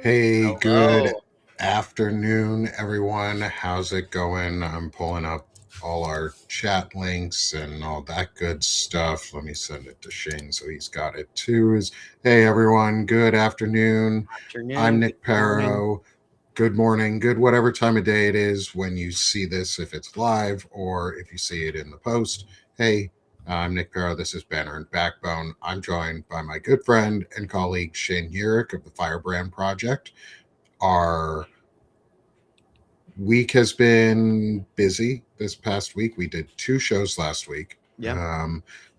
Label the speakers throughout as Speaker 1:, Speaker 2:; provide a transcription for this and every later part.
Speaker 1: Hey, good
Speaker 2: Hello.
Speaker 1: afternoon, everyone. How's it going? I'm pulling up all our chat links and all that good stuff. Let me send it to Shane so he's got it too. Hey, everyone. Good afternoon. I'm
Speaker 2: Afternoon, good
Speaker 1: Nick
Speaker 2: morning.
Speaker 1: Parrow. Good morning, good whatever time of day it is when you see this, if it's live or if you see it in the post. Hey, I'm Nick Parrow. This is Banner and Backbone. I'm joined by my good friend and colleague Shane Urick of the Firebrand Project. Our week has been busy this past week. We did two shows last week.
Speaker 2: Yeah.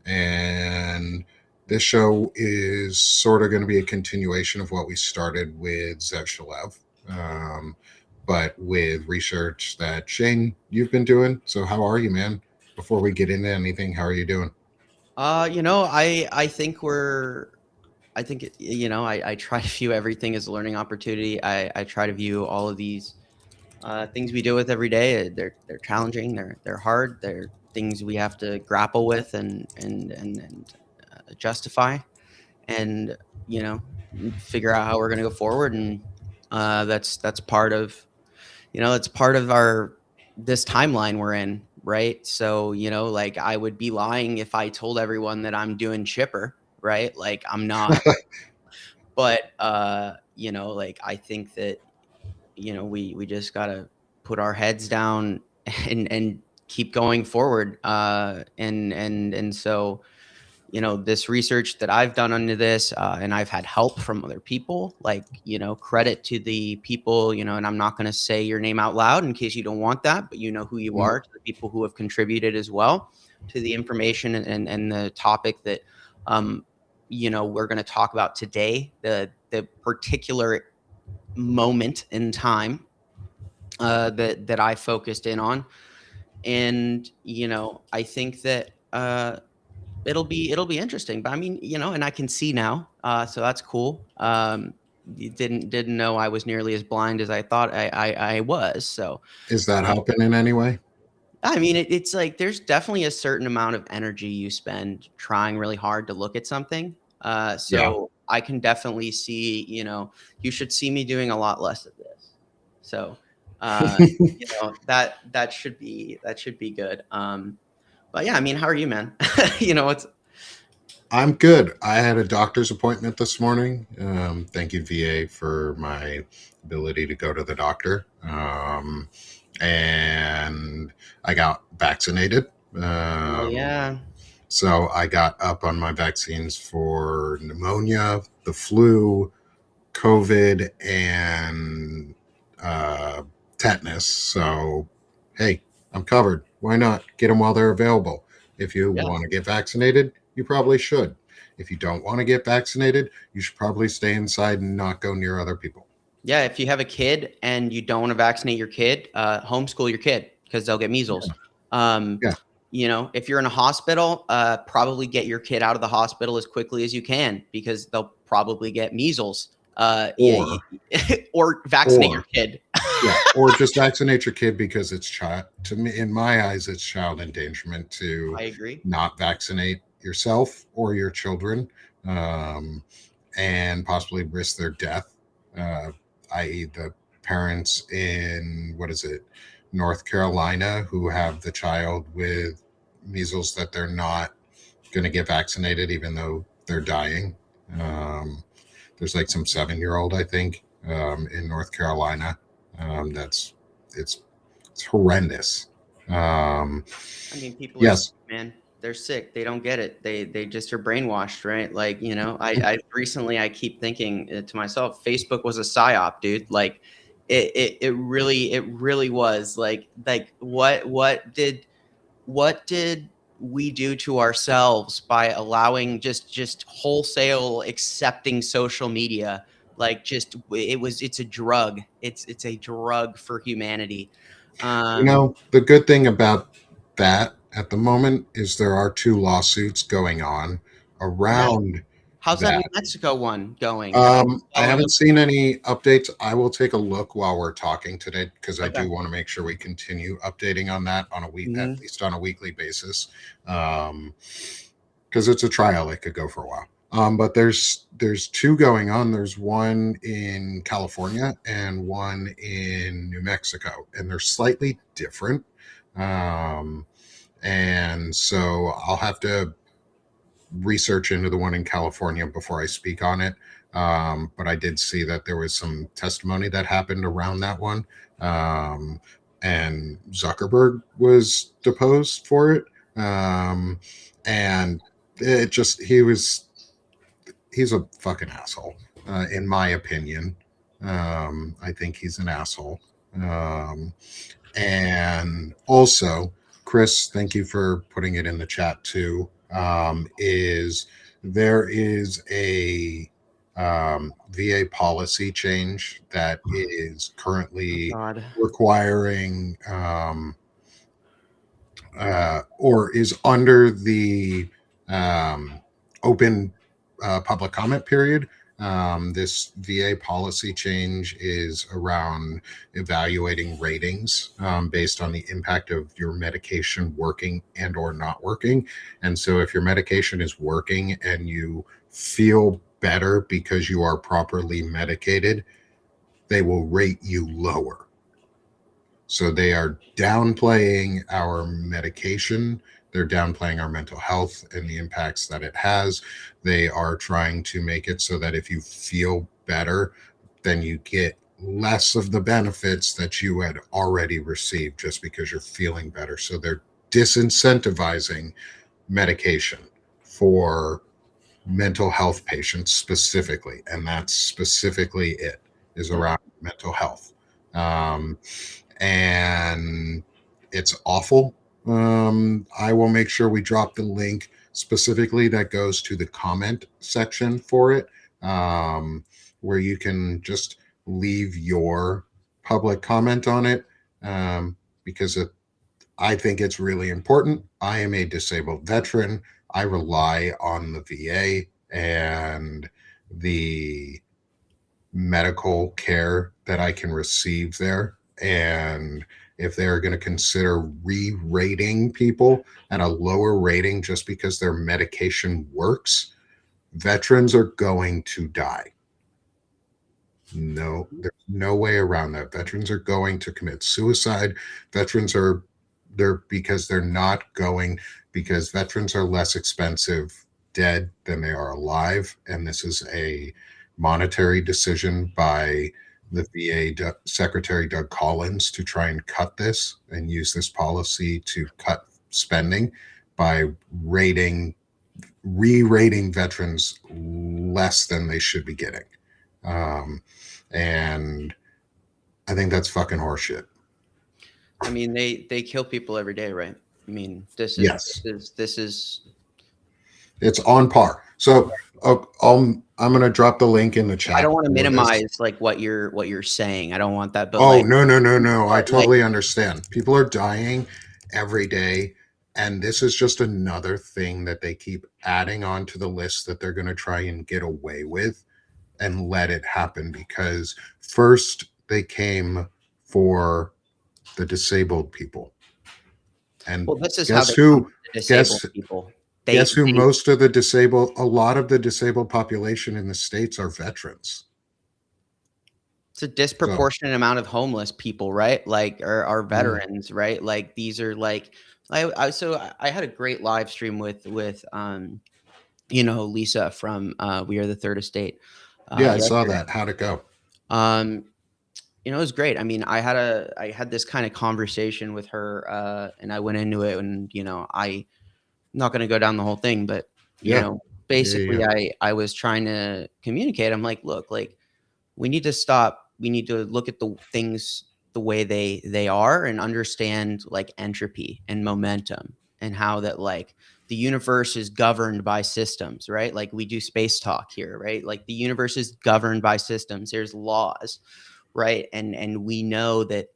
Speaker 1: And this show is sort of going to be a continuation of what we started with Zev Shalev, but with research that Shane, you've been doing. So, how are you, man? Before we get into anything, how are you doing?
Speaker 2: I think I try to view everything as a learning opportunity. I try to view all of these things we deal with every day. They're challenging. They're hard. They're things we have to grapple with and justify, and you know, figure out how we're going to go forward. And that's part of it's part of our this timeline we're in, right? So, like I would be lying if I told everyone that I'm doing chipper, right? Like I'm not. But like I think that we just gotta put our heads down and keep going forward. And so this research that I've done into this, and I've had help from other people, like, credit to the people, and I'm not going to say your name out loud in case you don't want that, but you know who you are, to the people who have contributed as well to the information and the topic that, we're going to talk about today, the particular moment in time that I focused in on. And, I think that, it'll be interesting. But I mean, and I can see now, so that's cool. You didn't know I was nearly as blind as I thought I was. So,
Speaker 1: Is that
Speaker 2: uh,
Speaker 1: helping in any way?
Speaker 2: I mean, it's like there's definitely a certain amount of energy you spend trying really hard to look at something.
Speaker 1: Yeah.
Speaker 2: So I can definitely see, you should see me doing a lot less of this. So, that should be good. But yeah, I mean, how are you, man? It's
Speaker 1: I'm good. I had a doctor's appointment this morning. Thank you, VA, for my ability to go to the doctor. And I got vaccinated.
Speaker 2: Oh
Speaker 1: Um,
Speaker 2: yeah.
Speaker 1: so I got up on my vaccines for pneumonia, the flu, COVID, and uh, tetanus. So, hey, I'm covered. Why not get them while they're available? If you
Speaker 2: Yeah.
Speaker 1: want to get vaccinated, you probably should. If you don't want to get vaccinated, you should probably stay inside and not go near other people.
Speaker 2: Yeah, if you have a kid and you don't want to vaccinate your kid, homeschool your kid because they'll get measles. Um,
Speaker 1: Yeah.
Speaker 2: if you're in a hospital, probably get your kid out of the hospital as quickly as you can because they'll probably get measles.
Speaker 1: Or,
Speaker 2: Or vaccinate your
Speaker 1: or,
Speaker 2: kid.
Speaker 1: yeah, or just vaccinate your kid because it's child. To me, in my eyes, it's child endangerment to
Speaker 2: I agree.
Speaker 1: not vaccinate yourself or your children, um, and possibly risk their death. Uh, i.e., the parents in what is it, North Carolina, who have the child with measles that they're not going to get vaccinated, even though they're dying. Um, there's like some 7-year-old, I think, in North Carolina. That's it's it's horrendous. Um,
Speaker 2: I mean, people are sick,
Speaker 1: yes.
Speaker 2: man. They're sick. They don't get it. They just are brainwashed, right? Like, I recently I keep thinking to myself, Facebook was a psyop, dude. Like, it really was. Like what did we do to ourselves by allowing just wholesale accepting social media? Like, it's a drug. It's a drug for humanity. Um,
Speaker 1: The good thing about that at the moment is there are two lawsuits going on
Speaker 2: yeah.
Speaker 1: around
Speaker 2: How's that New
Speaker 1: that.
Speaker 2: Mexico one going? Have you been
Speaker 1: I
Speaker 2: following
Speaker 1: haven't
Speaker 2: up?
Speaker 1: seen any updates. I will take a look while we're talking today because I
Speaker 2: Okay.
Speaker 1: do want to make sure we continue updating on that on a week, at
Speaker 2: Mhm.
Speaker 1: least on a weekly basis. Because it's a trial; it could go for a while. But there's two going on. There's one in California and one in New Mexico, and they're slightly different. Um, and so I'll have to research into the one in California before I speak on it. But I did see that there was some testimony that happened around that one. Um, and Zuckerberg was deposed for it. And it just, he's a fucking asshole, in my opinion. I think he's an asshole. Um, and also, Chris, thank you for putting it in the chat too. Is there is a VA policy change that is
Speaker 2: Oh
Speaker 1: currently
Speaker 2: God.
Speaker 1: requiring or is under the open public comment period. This VA policy change is around evaluating ratings based on the impact of your medication working and or not working. And so if your medication is working and you feel better because you are properly medicated, they will rate you lower. So they are downplaying our medication. They're downplaying our mental health and the impacts that it has. They are trying to make it so that if you feel better, then you get less of the benefits that you had already received just because you're feeling better. So they're disincentivizing medication for mental health patients specifically. And that's specifically it, is
Speaker 2: Hmm.
Speaker 1: around mental health. Um, and it's awful. I will make sure we drop the link specifically that goes to the comment section for it, where you can just leave your public comment on it, um, because I think it's really important. I am a disabled veteran. I rely on the VA and the medical care that I can receive there. And if they're going to consider re rating people at a lower rating just because their medication works, veterans are going to die. No, there's no way around that. Veterans are going to commit suicide. Veterans are there because they're not going, because veterans are less expensive dead than they are alive. And this is a monetary decision by the VA Secretary Doug Collins to try and cut this and use this policy to cut spending by rating re-rating veterans less than they should be getting. Um, and I think that's fucking horseshit.
Speaker 2: I mean, they kill people every day, right? I mean,
Speaker 1: Yes,
Speaker 2: this is.
Speaker 1: it's on par. So I'm going to drop the link in the
Speaker 2: I don't
Speaker 1: chat
Speaker 2: want to
Speaker 1: for this.
Speaker 2: minimize like what you're saying. I don't want that, but
Speaker 1: Oh,
Speaker 2: like,
Speaker 1: no, no, no, no. I
Speaker 2: like,
Speaker 1: totally understand. People are dying every day. And this is just another thing that they keep adding on to the list that they're going to try and get away with and let it happen, because first they came for the disabled people. And
Speaker 2: well, this is how
Speaker 1: guess
Speaker 2: they come
Speaker 1: who?
Speaker 2: for the disabled
Speaker 1: Guess
Speaker 2: people.
Speaker 1: guess who?
Speaker 2: They
Speaker 1: Most of the disabled, a lot of the disabled population in the states are veterans.
Speaker 2: It's a
Speaker 1: So
Speaker 2: disproportionate amount of homeless people, right? Like, are
Speaker 1: mm,
Speaker 2: veterans, right? Like, these are like, I had a great live stream with Lisa from We Are the Third Estate
Speaker 1: yeah, I saw
Speaker 2: yesterday.
Speaker 1: that. How'd it go?
Speaker 2: Um, it was great. I mean, I had this kind of conversation with her, and I went into it, and I'm not going to go down the whole thing, but you
Speaker 1: Yeah,
Speaker 2: know,
Speaker 1: yeah, yeah.
Speaker 2: basically, I was trying to communicate. I'm like, look, like we need to stop. We need to look at the things the way they are and understand like entropy and momentum and how that like the universe is governed by systems, right? Like we do space talk here, right? Like the universe is governed by systems. There's laws, right? And we know that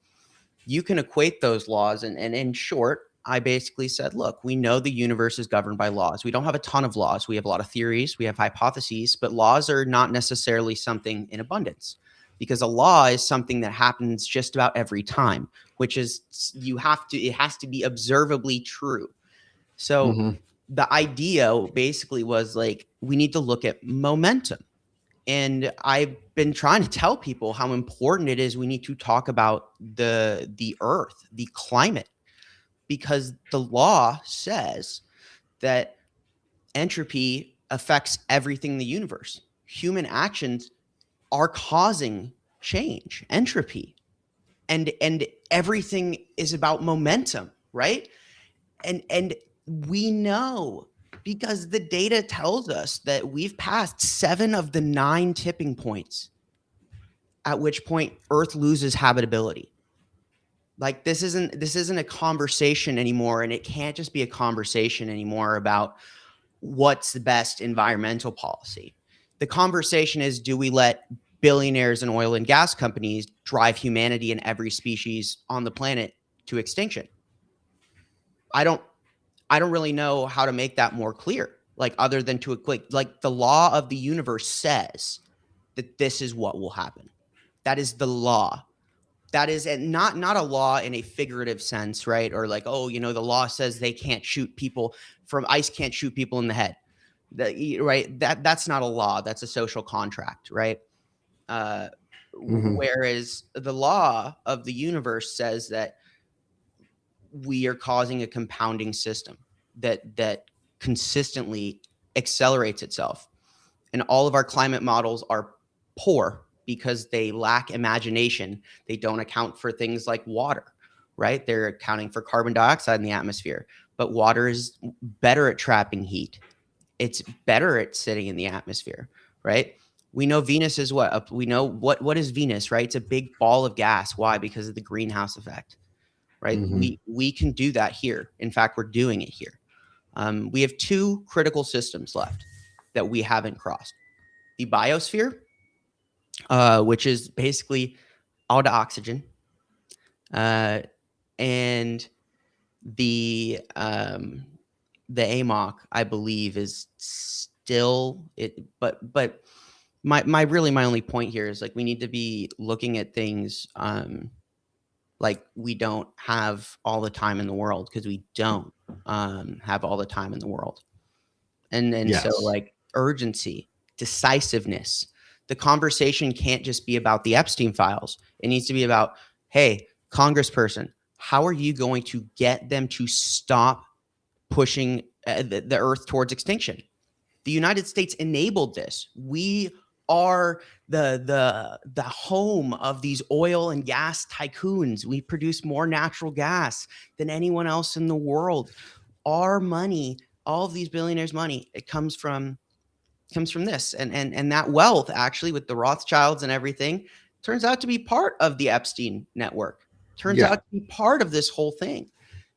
Speaker 2: you can equate those laws. And in short, I basically said, look, we know the universe is governed by laws. We don't have a ton of laws. We have a lot of theories, we have hypotheses, but laws are not necessarily something in abundance, because a law is something that happens just about every time, which is it has to be observably true. So
Speaker 1: Mm-hmm.
Speaker 2: the idea basically was like, we need to look at momentum. And I've been trying to tell people how important it is. We need to talk about the earth, the climate, because the law says that entropy affects everything in the universe. Human actions are causing change, entropy, and everything is about momentum, right? And we know, because the data tells us that we've passed 7 of the 9 tipping points, at which point Earth loses habitability. Like, this isn't a conversation anymore, and it can't just be a conversation anymore about what's the best environmental policy. The conversation is, do we let billionaires and oil and gas companies drive humanity and every species on the planet to extinction? I don't really know how to make that more clear, like, other than to equate, like, the law of the universe says that this is what will happen. That is the law. That is not a law in a figurative sense, right? Or like, oh, the law says they can't shoot people from ICE, can't shoot people in the head. Right? That's not a law. That's a social contract, right? Whereas the law of the universe says that we are causing a compounding system that consistently accelerates itself. And all of our climate models are poor because they lack imagination. They don't account for things like water, right? They're accounting for carbon dioxide in the atmosphere, but water is better at trapping heat. It's better at sitting in the atmosphere, right? We know Venus is what? We know what is Venus, right? It's a big ball of gas. Why? Because of the greenhouse effect, right? We can do that here. In fact, we're doing it here. We have 2 critical systems left that we haven't crossed: the biosphere, which is basically all the oxygen, and the AMOC, I believe, is still it. But my only point here is, like, we need to be looking at things like we don't have all the time in the world, because we don't have all the time in the world. And
Speaker 1: Yes.
Speaker 2: so, like, urgency, decisiveness. The conversation can't just be about the Epstein files. It needs to be about, hey, congressperson, how are you going to get them to stop pushing the earth towards extinction? The United States enabled this. We are the home of these oil and gas tycoons. We produce more natural gas than anyone else in the world. Our money, all of these billionaires' money, it comes from this, and that wealth, actually, with the Rothschilds and everything, turns out to be part of the Epstein network. Turns out to be part of this whole thing,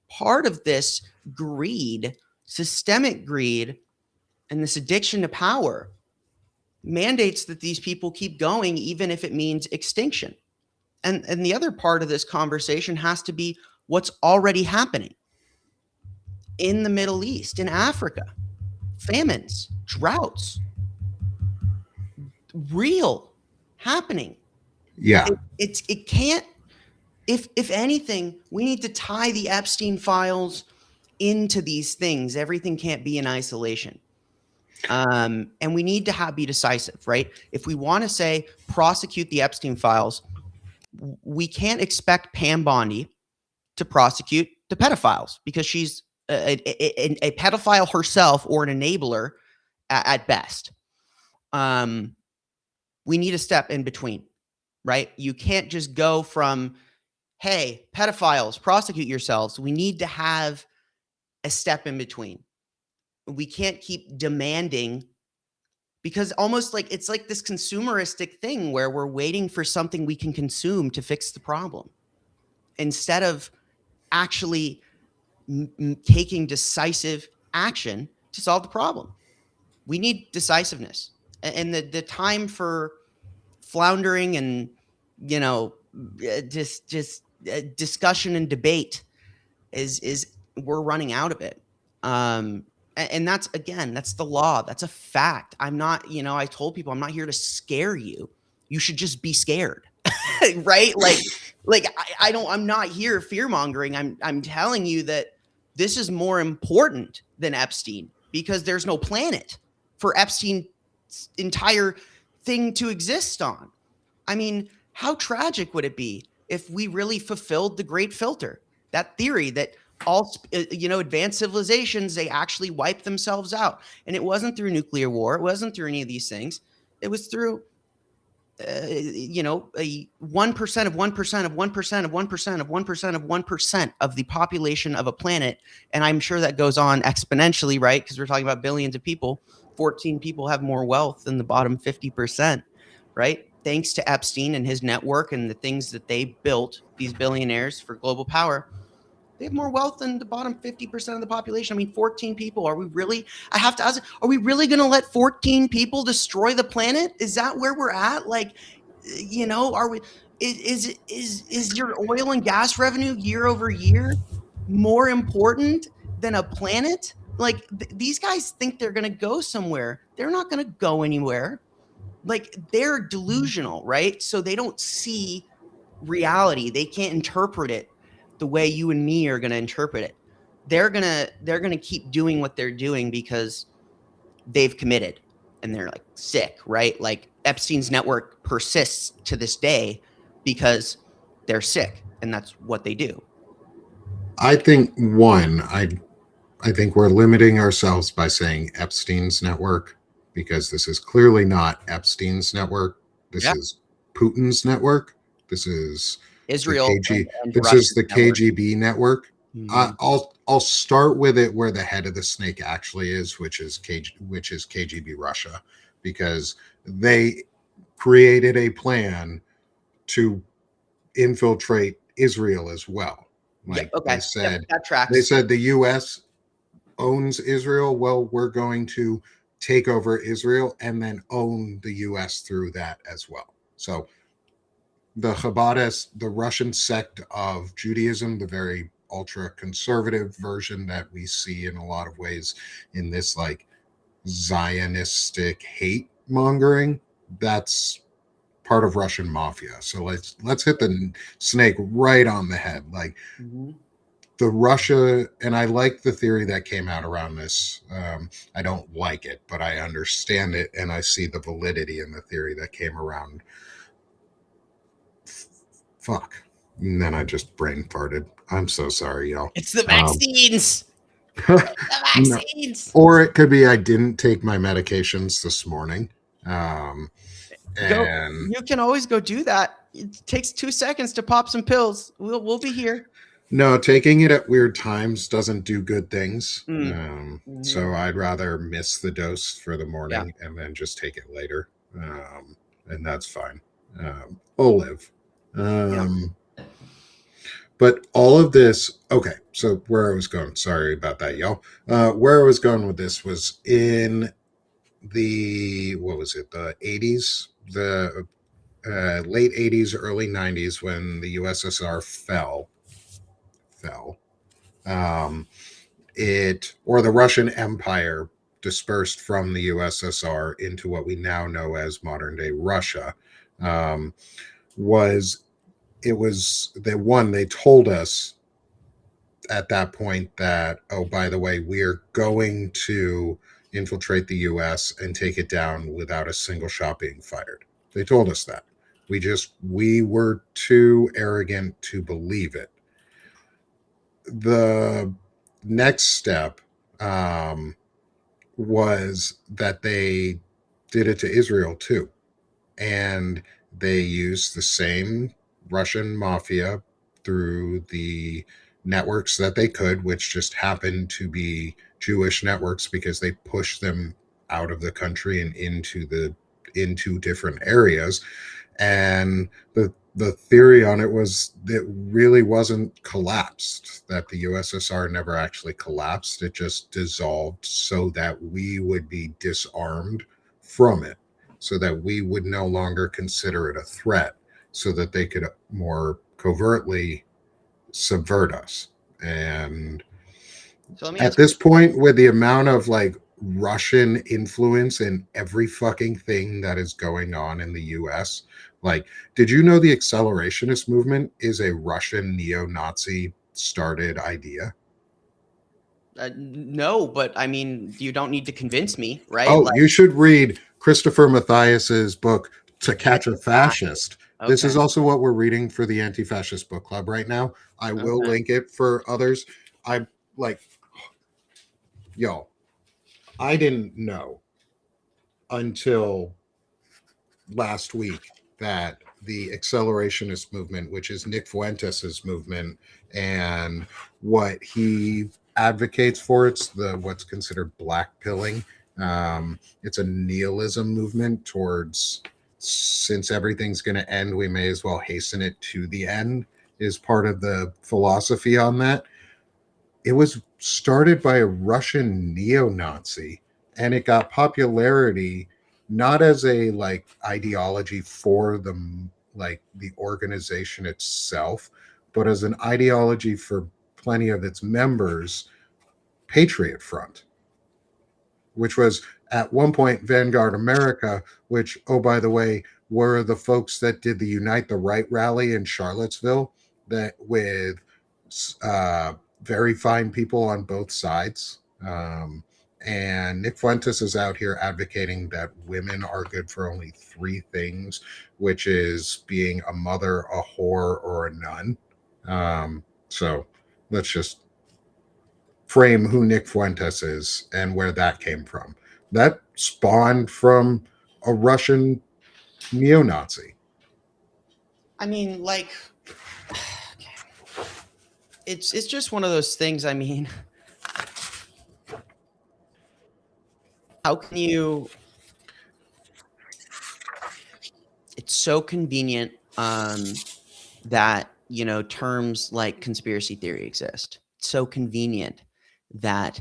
Speaker 2: part of this greed, systemic greed, and this addiction to power mandates that these people keep going, even if it means extinction. And the other part of this conversation has to be what's already happening in the Middle East, in Africa. Famines, droughts, real happening.
Speaker 1: Yeah.
Speaker 2: It can't, if anything, we need to tie the Epstein files into these things. Everything can't be in isolation. And we need to be decisive, right? If we want to say prosecute the Epstein files, we can't expect Pam Bondi to prosecute the pedophiles, because she's a pedophile herself, or an enabler at best. We need a step in between, right? You can't just go from, hey, pedophiles, prosecute yourselves. We need to have a step in between. We can't keep demanding, because almost like it's like this consumeristic thing where we're waiting for something we can consume to fix the problem, instead of actually taking decisive action to solve the problem. We need decisiveness, and the time for floundering and just discussion and debate is we're running out of it. And that's, again, that's the law. That's a fact. I'm not, I told people, I'm not here to scare you. You should just be scared. Right? I'm not here fear mongering. I'm telling you that this is more important than Epstein because there's no planet for Epstein's entire thing to exist on. I mean, how tragic would it be if we really fulfilled the great filter? That theory that all advanced civilizations, they actually wipe themselves out, and it wasn't through nuclear war, it wasn't through any of these things, it was through a 1% of 1% of 1% of 1% of 1% of 1% of the population of a planet. And I'm sure that goes on exponentially, right? Because we're talking about billions of people. 14 people have more wealth than the bottom 50%, right? Thanks to Epstein and his network and the things that they built, these billionaires for global power. They have more wealth than the bottom 50% of the population. I mean, 14 people. Are we really? I have to ask, are we really going to let 14 people destroy the planet? Is that where we're at? Like, are we? Is your oil and gas revenue year over year more important than a planet? Like, these guys think they're going to go somewhere. They're not going to go anywhere. Like, they're delusional, right? So they don't see reality. They can't interpret it the way you and me are going to interpret it. They're going to keep doing what they're doing because they've committed and they're like sick, right? Like, Epstein's network persists to this day because they're sick and that's what they do.
Speaker 1: I think I think we're limiting ourselves by saying Epstein's network, because this is clearly not Epstein's network. This is Putin's network. This is
Speaker 2: Israel and
Speaker 1: this is the KGB network. I'll start with it where the head of the snake actually is, which is KGB Russia, because they created a plan to infiltrate Israel as well. Like they said,
Speaker 2: that tracks.
Speaker 1: They said the U.S. owns Israel. Well, we're going to take over Israel and then own the U.S. through that as well. So the Chabadists, the Russian sect of Judaism, the very ultra conservative version that we see in a lot of ways in this like Zionistic hate mongering, that's part of Russian mafia. So let's hit the snake right on the head. Like the Russia, and I like the theory that came out around this. I don't like it, but I understand it, and I see the validity in the theory that came around. Fuck. And then I just brain farted. I'm so sorry, y'all.
Speaker 2: It's the vaccines. The vaccines.
Speaker 1: No. Or it could be I didn't take my medications this morning. And
Speaker 2: you can always go do that. It takes 2 seconds to pop some pills. We'll be here.
Speaker 1: No, taking it at weird times doesn't do good things. So I'd rather miss the dose for the morning and then just take it later. And that's fine. I'll live. But all of this, okay, so where I was going, sorry about that, y'all. Where I was going with this was in the, what was it, the 80s, the late 80s, early 90s, when the USSR fell. Or the Russian Empire dispersed from the USSR into what we now know as modern day Russia. They told us at that point that, oh, by the way, we're going to infiltrate the US and take it down without a single shot being fired. They told us that. We were too arrogant to believe it. The next step was that they did it to Israel too. And they used the same Russian mafia through the networks that they could, which just happened to be Jewish networks because they pushed them out of the country and into different areas. And the theory on it was it really wasn't collapsed, that the USSR never actually collapsed. It just dissolved so that we would be disarmed from it, so that we would no longer consider it a threat, so that they could more covertly subvert us. And so at this point, with the amount of like Russian influence in every fucking thing that is going on in the US, like, did you know the accelerationist movement is a Russian neo-Nazi started idea?
Speaker 2: No, but I mean, you don't need to convince me, right?
Speaker 1: Oh,
Speaker 2: Like,
Speaker 1: you should read Christopher Matthias's book To
Speaker 2: to catch
Speaker 1: Catch a
Speaker 2: a fascist.
Speaker 1: Fascist. This is
Speaker 2: Okay.
Speaker 1: also what we're reading for the Anti-Fascist Book Club right now. I will
Speaker 2: Okay.
Speaker 1: link it for others. I like, yo, I didn't know until last week that the accelerationist movement, which is Nick Fuentes's movement, and what he advocates for, it's the what's considered black pilling. It's a nihilism movement towards, since everything's going to end, we may as well hasten it to the end. Is part of the philosophy on that. It was started by a Russian neo-Nazi, and it got popularity not as a like ideology for the like the organization itself, but as an ideology for plenty of its members, Patriot Front, which was at one point Vanguard America, which, oh, by the way, were the folks that did the Unite the Right rally in Charlottesville, that with uh, very fine people on both sides. And Nick Fuentes is out here advocating that women are good for only three things, which is being a mother, a whore, or a nun. So let's just frame who Nick Fuentes is and where that came from. That spawned from a Russian neo Nazi.
Speaker 2: I mean, like, it's just one of those things. I mean, how can you? It's so convenient that terms like conspiracy theory exist. It's so convenient that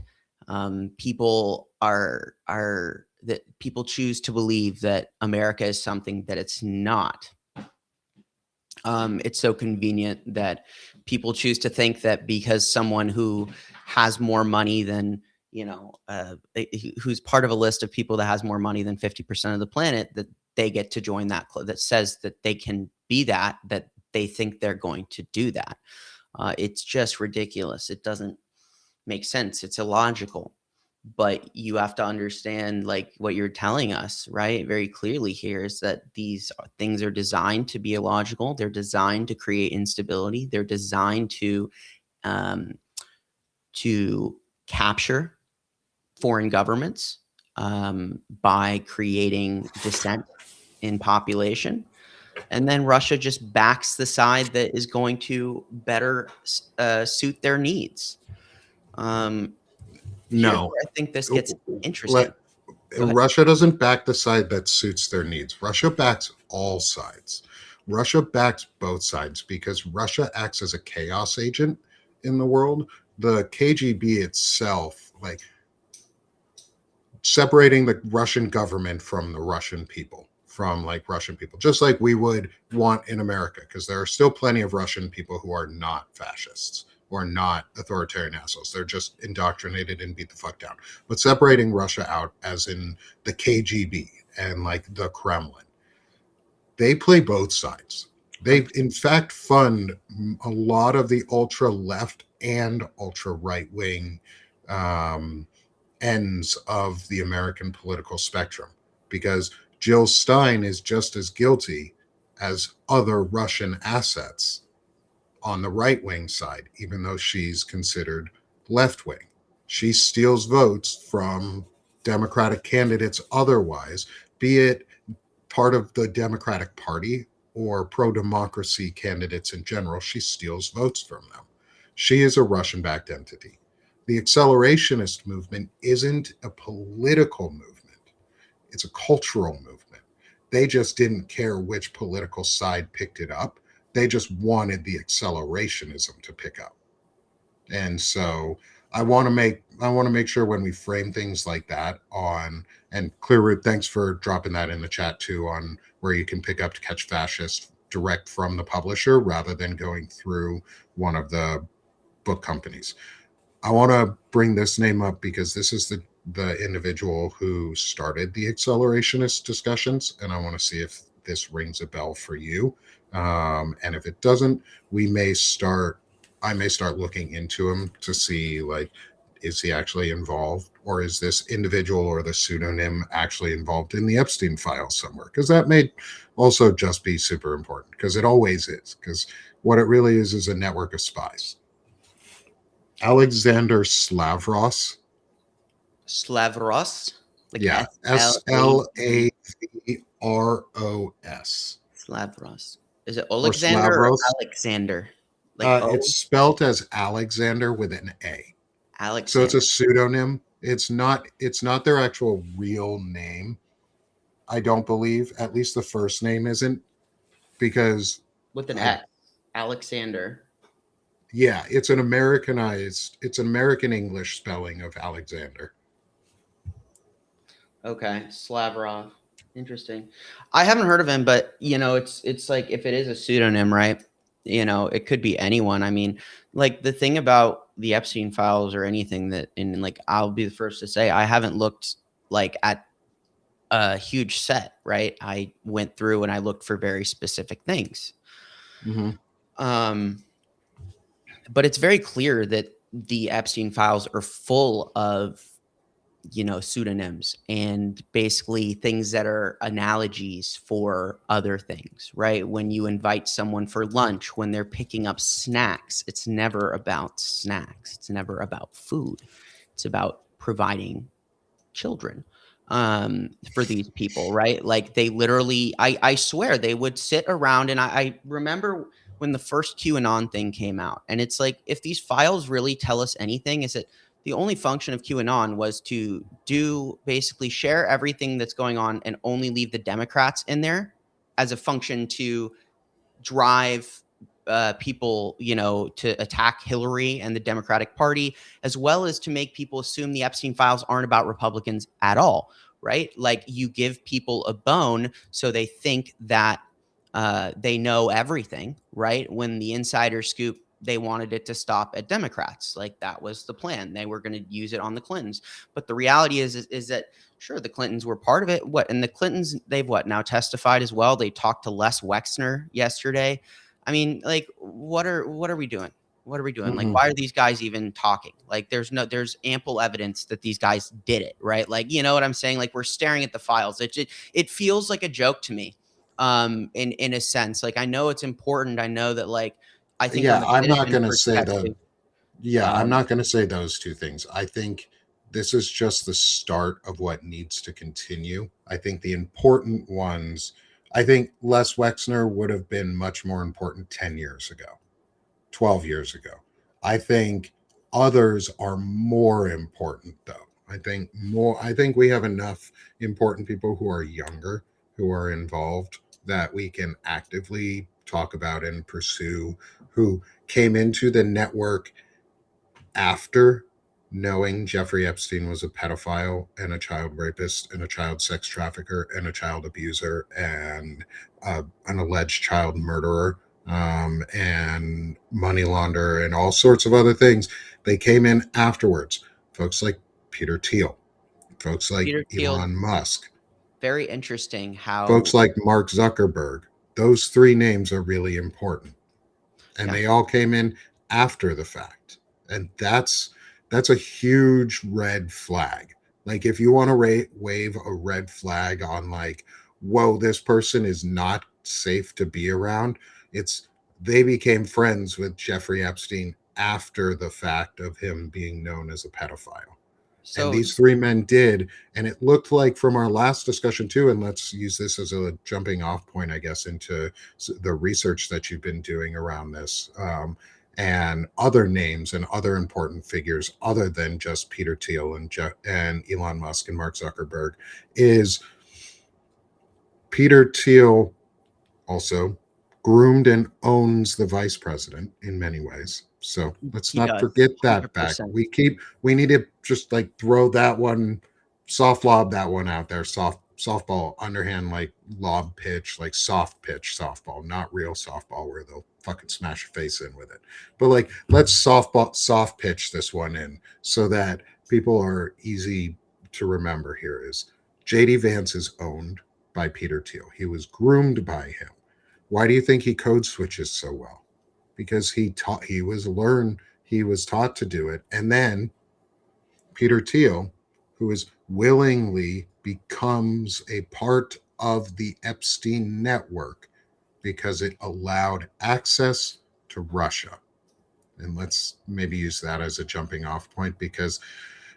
Speaker 2: people choose to believe that America is something that it's not. It's so convenient that people choose to think that because someone who has more money than who's part of a list of people that has more money than 50% of the planet, that they get to join that club, that says that they can be that they think they're going to do that. It's just ridiculous. It doesn't make sense. It's illogical. But you have to understand, like, what you're telling us, right, very clearly here, is that these things are designed to be illogical. They're designed to create instability. They're designed um, to capture foreign governments by creating dissent in population. And then Russia just backs the side that is going to better suit their needs. Here's
Speaker 1: No.
Speaker 2: where I think this gets interesting.
Speaker 1: Let,
Speaker 2: Go ahead.
Speaker 1: Russia doesn't back the side that suits their needs. Russia backs all sides. Russia backs both sides because Russia acts as a chaos agent in the world. The KGB itself, like separating the Russian government from the Russian people, from like Russian people, just like we would want in America, because there are still plenty of Russian people who are not fascists or not authoritarian assholes. They're just indoctrinated and beat the fuck down. But separating Russia out, as in the KGB and like the Kremlin, they play both sides. They, in fact, fund a lot of the ultra left and ultra right wing um, ends of the American political spectrum, because Jill Stein is just as guilty as other Russian assets on the right wing side, even though she's considered left wing. She steals votes from Democratic candidates otherwise, be it part of the Democratic Party or pro democracy candidates in general. She steals votes from them. She is a Russian backed entity. The accelerationist movement isn't a political movement, it's a cultural movement. They just didn't care which political side picked it up. They just wanted the accelerationism to pick up. And so I want to make sure when we frame things like that on, and Clearroot, thanks for dropping that in the chat too, on where you can pick up To Catch Fascist direct from the publisher rather than going through one of the book companies. I want to bring this name up because this is the individual who started the accelerationist discussions, and I want to see if this rings a bell for you. And if it doesn't, we may start. I may start looking into him to see, like, is he actually involved, or is this individual or the pseudonym actually involved in the Epstein files somewhere? Because that may also just be super important, because it always is. Because what it really is a network of spies. Alexander Slavros.
Speaker 2: Slavros, like
Speaker 1: Yeah,
Speaker 2: SLAV.
Speaker 1: Slavros.
Speaker 2: Slavros. Is it
Speaker 1: Or
Speaker 2: Alexander or
Speaker 1: Slavros.
Speaker 2: Alexander? Like O?
Speaker 1: It's spelt as Alexander with an A. So it's a
Speaker 2: Alexander.
Speaker 1: pseudonym. It's not their actual real name. I don't believe. At least the first name isn't, because
Speaker 2: With an
Speaker 1: I
Speaker 2: S. Alexander.
Speaker 1: yeah, it's an American English spelling of Alexander.
Speaker 2: Okay. Slavrov. Interesting. I haven't heard of him, but it's like if it is a pseudonym, right? It could be anyone. I mean, like the thing about the Epstein files or anything that, and like I'll be the first to say, I haven't looked like at a huge set, right? I went through and I looked for very specific things.
Speaker 1: Mm-hmm.
Speaker 2: Um, but it's very clear that the Epstein files are full of pseudonyms and basically things that are analogies for other things, right? When you invite someone for lunch, when they're picking up snacks, it's never about snacks, it's never about food, it's about providing children for these people, right? Like they literally, I swear they would sit around, and I remember when the first QAnon thing came out, and it's like, if these files really tell us anything, is that the only function of QAnon was to do basically share everything that's going on and only leave the Democrats in there as a function to drive people, to attack Hillary and the Democratic Party, as well as to make people assume the Epstein files aren't about Republicans at all, right? Like you give people a bone so they think that they know everything, right? When the insider scoop, they wanted it to stop at Democrats. Like that was the plan. They were going to use it on the Clintons. But the reality is that sure, the Clintons were part of it. And the Clintons, they've now testified as well. They talked to Les Wexner yesterday. I mean, like, what are we doing? What are we doing? Like,
Speaker 1: Mm-hmm.
Speaker 2: why are these guys even talking? Like, there's ample evidence that these guys did it, right? Like, you know what I'm saying? Like, we're staring at the files. It feels like a joke to me, in a sense. Like, I know it's important. I know that, like, I think on
Speaker 1: Yeah,
Speaker 2: the
Speaker 1: I'm not
Speaker 2: citizen
Speaker 1: going to say the
Speaker 2: perspective,
Speaker 1: Yeah, I'm
Speaker 2: um,
Speaker 1: not going to say those two things. I think this is just the start of what needs to continue. I think the important ones, I think Les Wexner would have been much more important 10 years ago, 12 years ago. I think others are more important though. I think we have enough important people who are younger, who are involved, that we can actively talk about and pursue, who came into the network after knowing Jeffrey Epstein was a pedophile and a child rapist and a child sex trafficker and a child abuser and an alleged child murderer, and money launderer and all sorts of other things. They came in afterwards. Folks like Peter Thiel, folks like
Speaker 2: Peter Thiel,
Speaker 1: Elon Musk,
Speaker 2: very interesting
Speaker 1: folks
Speaker 2: how,
Speaker 1: like Mark Zuckerberg. Those three names are really important, and
Speaker 2: yeah.
Speaker 1: they all came in after the fact, and that's a huge red flag. Like if you want to wave a red flag on, like, whoa, this person is not safe to be around, it's they became friends with Jeffrey Epstein after the fact of him being known as a pedophile. And
Speaker 2: So
Speaker 1: these three men did. And it looked like from our last discussion too, and let's use this as a jumping off point, I guess, into the research that you've been doing around this, and other names and other important figures other than just Peter Thiel and Elon Musk and Mark Zuckerberg, is Peter Thiel also groomed and owns the vice president in many ways. So let's
Speaker 2: he
Speaker 1: not
Speaker 2: does
Speaker 1: forget that back.
Speaker 2: 100%.
Speaker 1: We need to just like throw that one, soft lob that one out there, softball, underhand, like lob pitch, like soft pitch softball, not real softball where they'll fucking smash your face in with it. But like let's soft pitch this one in so that people are easy to remember. Here is JD Vance is owned by Peter Thiel. He was groomed by him. Why do you think he code switches so well? Because he was taught to do it, and then Peter Thiel, who is willingly becomes a part of the Epstein network because it allowed access to Russia. And let's maybe use that as a jumping off point, because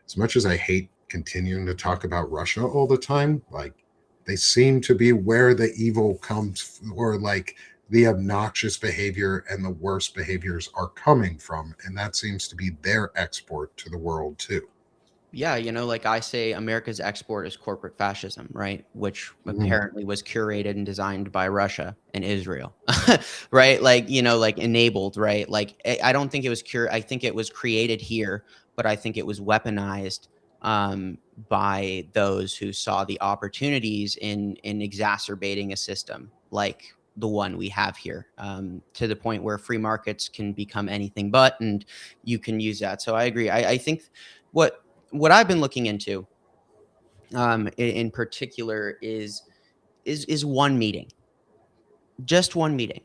Speaker 1: as much as I hate continuing to talk about Russia all the time, like they seem to be where the evil comes, or like the obnoxious behavior and the worst behaviors are coming from. And that seems to be their export to the world too.
Speaker 2: Yeah, like I say, America's export is corporate fascism, right? Which
Speaker 1: Mhm.
Speaker 2: apparently was curated and designed by Russia and Israel, right? Like, like enabled, right? Like, I don't think it was I think it was created here, but I think it was weaponized by those who saw the opportunities in exacerbating a system like the one we have here, to the point where free markets can become anything but, and you can use that. So I agree. I think what what I've been looking into, in particular, is one meeting, just one meeting,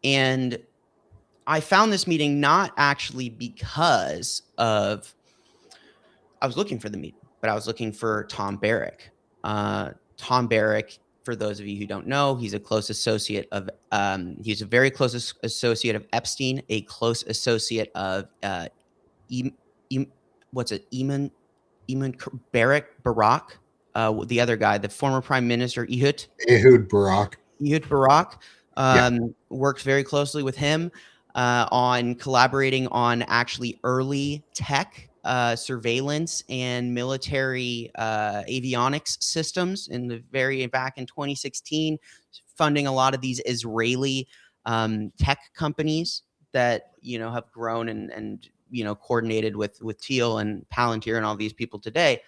Speaker 2: and I found this meeting not actually because of I was looking for the meeting, but I was looking for Tom Barrack. Tom Barrack, for those of you who don't know, he's a close associate of he's a very close associate of Epstein, a close associate of e, e, what's it, Eamon Barak, the other guy, the former Prime Minister
Speaker 1: Ehud Barak.
Speaker 2: Ehud Barak,
Speaker 1: Yeah.
Speaker 2: worked very closely with him on collaborating on actually early tech surveillance and military avionics systems in the very back in 2016, funding a lot of these Israeli tech companies that have grown and coordinated with Teal and Palantir and all these people today.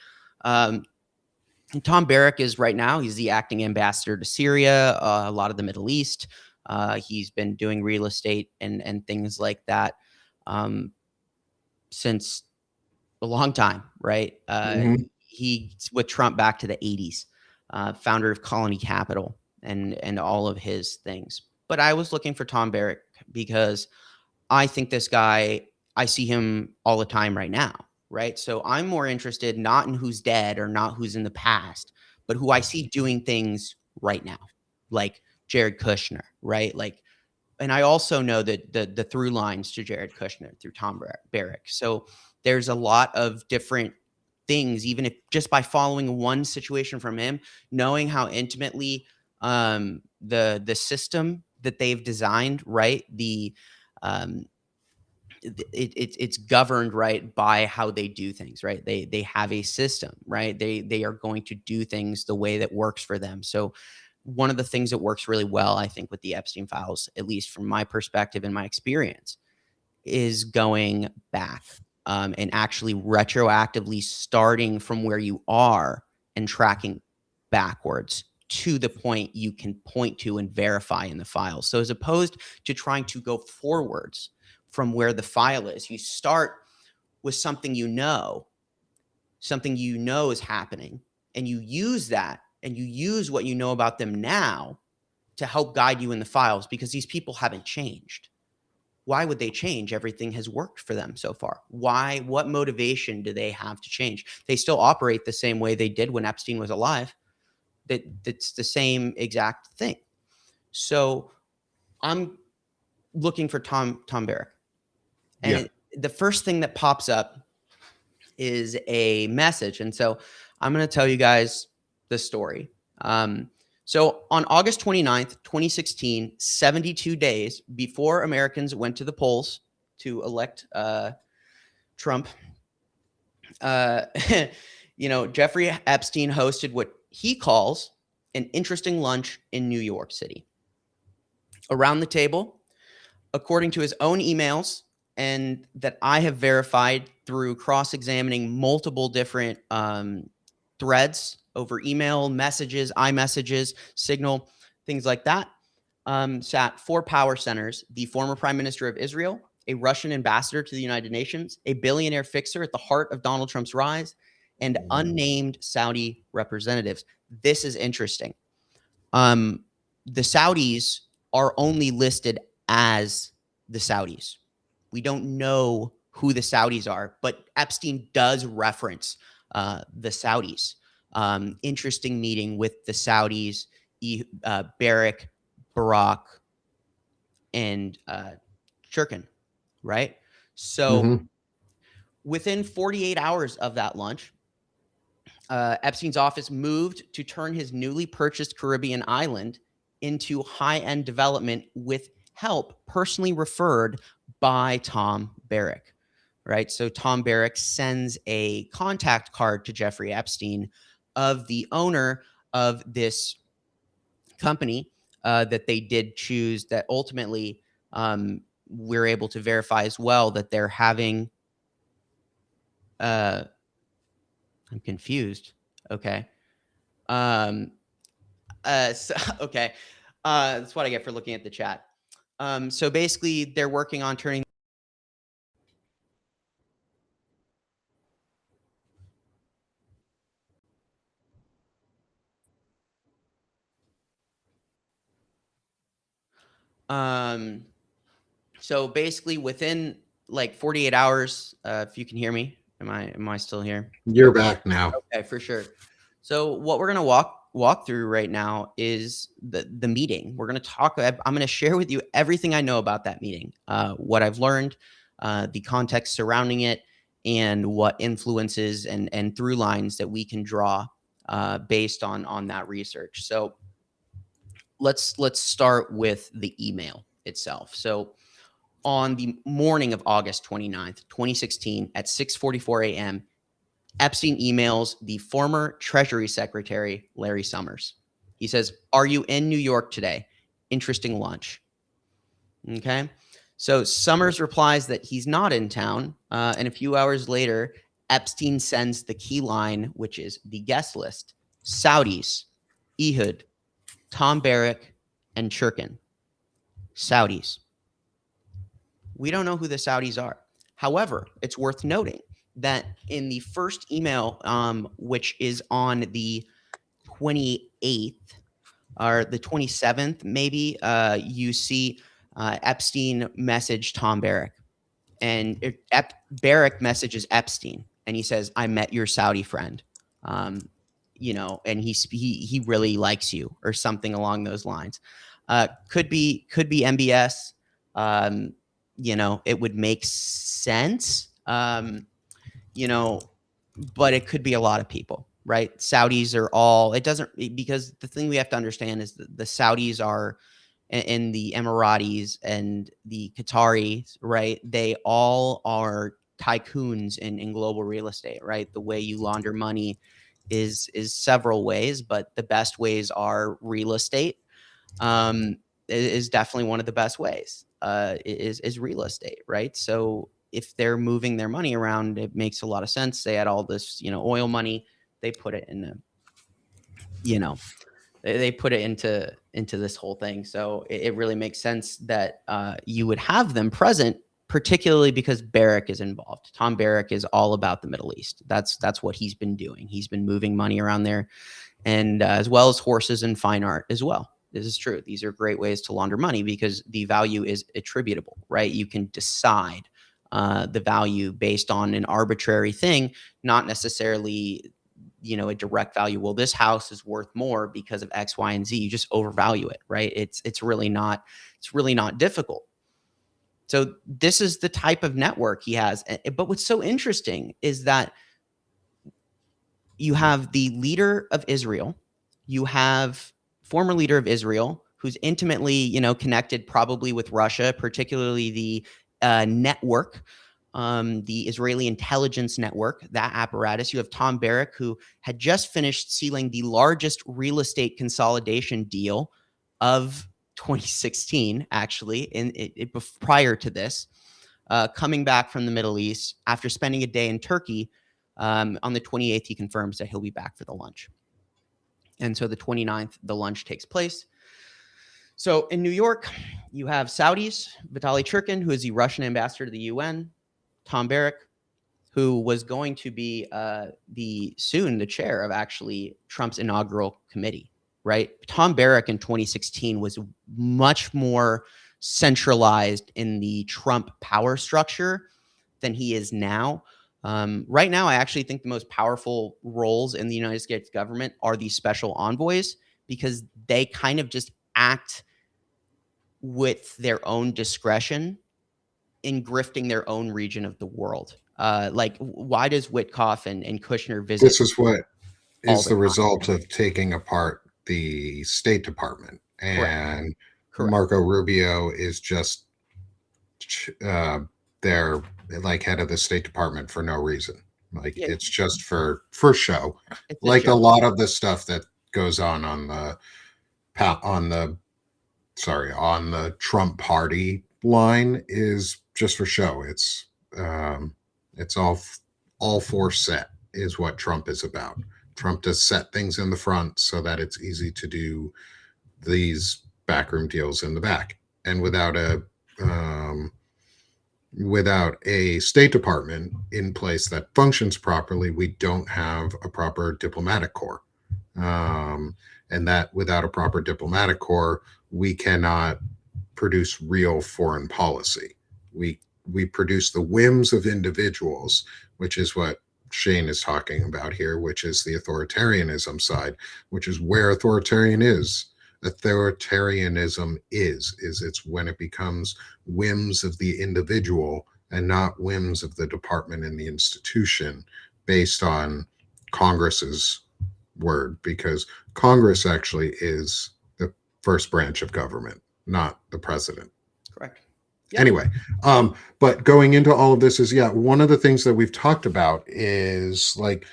Speaker 2: And Tom Barrack is right now, he's the acting ambassador to Syria, a lot of the Middle East. He's been doing real estate and things like that since a long time, right?
Speaker 1: Hmm.
Speaker 2: He's with Trump back to the 80s, founder of Colony Capital and all of his things. But I was looking for Tom Barrack because I think this guy, I see him all the time right now, right? So I'm more interested not in who's dead or not who's in the past, but who I see doing things right now, like Jared Kushner, right? Like, and I also know that the through lines to Jared Kushner through Tom Barrack. So there's a lot of different things, even if just by following one situation from him, knowing how intimately the system that they've designed, right? Um, it's governed right by how they do things, right? They have a system, right? They are going to do things the way that works for them. So one of the things that works really well, I think, with the Epstein files, at least from my perspective and my experience, is going back, and actually retroactively starting from where you are and tracking backwards to the point you can point to and verify in the file. So as opposed to trying to go forwards from where the file is, you start with something you know is happening, and you use that and you use what you know about them now to help guide you in the files, because these people haven't changed. Why would they change? Everything has worked for them so far. Why? What motivation do they have to change? They still operate the same way they did when Epstein was alive. That's the same exact thing. So I'm looking for Tom Barrack,
Speaker 1: Yeah.
Speaker 2: and the first thing that pops up is a message, and so I'm going to tell you guys the story. So on August 29th, 2016, 72 days before Americans went to the polls to elect Trump, uh, Jeffrey Epstein hosted what he calls an interesting lunch in New York City. Around the table, according to his own emails, and that I have verified through cross-examining multiple different threads over email, messages, iMessages, Signal, things like that, sat four power centers: the former Prime Minister of Israel, a Russian ambassador to the United Nations, a billionaire fixer at the heart of Donald Trump's rise, and unnamed Saudi representatives. This is interesting. Um, the Saudis are only listed as the Saudis. We don't know who the Saudis are, but Epstein does reference the Saudis. Interesting meeting with the Saudis, Barrick, Barack, and Churkin, right? So
Speaker 1: Mm-hmm.
Speaker 2: within 48 hours of that lunch, Epstein's office moved to turn his newly purchased Caribbean island into high-end development with help personally referred by Tom Barrick, right? So Tom Barrick sends a contact card to Jeffrey Epstein of the owner of this company that they did choose, that ultimately we're able to verify as well that they're having I'm confused. Okay. Okay. That's what I get for looking at the chat. So basically, they're working on turning. So basically, within like 48 hours, if you can hear me, am I still here?
Speaker 1: You're back now.
Speaker 2: Okay, for sure. So what we're gonna walk through right now is the meeting. We're gonna talk. I'm gonna share with you everything I know about that meeting, what I've learned, the context surrounding it, and what influences and through lines that we can draw based on that research. So let's start with the email itself. So on the morning of August 29th, 2016 at 6:44 a.m., Epstein emails the former Treasury Secretary, Larry Summers. He says, "Are you in New York today? Interesting lunch." Okay. So Summers replies that he's not in town. And a few hours later, Epstein sends the key line, which is the guest list: Saudis, Ehud, Tom Barrick, and Churkin. Saudis. We don't know who the Saudis are. However, it's worth noting that in the first email, which is on the 28th or the 27th, maybe, you see Epstein message Tom Barrick. And Barrick messages Epstein, and he says, "I met your Saudi friend, and he really likes you," or something along those lines. Could be MBS. It would make sense. But it could be a lot of people, right? Saudis are all, it doesn't, because the thing we have to understand is that the Saudis are, and the Emiratis and the Qataris, right? They all are tycoons in global real estate, right? The way you launder money is several ways, but the best ways are real estate. Is definitely one of the best ways. Is real estate, right? So if they're moving their money around, it makes a lot of sense. They had all this, oil money. They put it in they put it into this whole thing. So it really makes sense that you would have them present, particularly because Barrick is involved. Tom Barrick is all about the Middle East. That's what he's been doing. He's been moving money around there, and as well as horses and fine art as well. This is true. These are great ways to launder money because the value is attributable, right? You can decide the value based on an arbitrary thing, not necessarily, a direct value. Well, this house is worth more because of X, Y, and Z. You just overvalue it, right? It's really not difficult. So this is the type of network he has. But what's so interesting is that you have the leader of Israel, you have former leader of Israel, who's intimately, connected probably with Russia, particularly the network, the Israeli intelligence network, that apparatus. You have Tom Barrick, who had just finished sealing the largest real estate consolidation deal of 2016, actually, prior to this, coming back from the Middle East after spending a day in Turkey. On the 28th, he confirms that he'll be back for the lunch. And so the 29th, the lunch takes place. So in New York, you have Saudis, Vitaly Churkin, who is the Russian ambassador to the UN, Tom Barrick, who was going to be the chair of actually Trump's inaugural committee, right? Tom Barrick in 2016 was much more centralized in the Trump power structure than he is now. Right now, I actually think the most powerful roles in the United States government are these special envoys, because they kind of just act with their own discretion in grifting their own region of the world. Like, why does Witkoff and Kushner visit
Speaker 1: This is what
Speaker 2: all
Speaker 1: is
Speaker 2: the
Speaker 1: the
Speaker 2: time?
Speaker 1: result of taking apart the State Department,
Speaker 2: Correct.
Speaker 1: and
Speaker 2: Correct.
Speaker 1: Marco Rubio is just uh, their like head of the State Department for no reason. Like
Speaker 2: Yeah,
Speaker 1: it's just for show.
Speaker 2: it's a
Speaker 1: Like a
Speaker 2: show.
Speaker 1: lot of the stuff that goes on the on the on the Trump party line is just for show. Um, it's all for set is what Trump is about. Trump does set things in the front so that it's easy to do these backroom deals in the back. And without a State Department in place that functions properly, we don't have a proper diplomatic corps. Um, and that without a proper diplomatic corps, we cannot produce real foreign policy. We produce the whims of individuals, which is what Shane is talking about here, which is the authoritarianism side, which is where authoritarianism is it's when it becomes whims of the individual and not whims of the department and the institution based on Congress's word, because Congress actually is the first branch of government, not the president.
Speaker 2: Correct. Yeah.
Speaker 1: Anyway, but going into all of this is, yeah, one of the things that we've talked about is like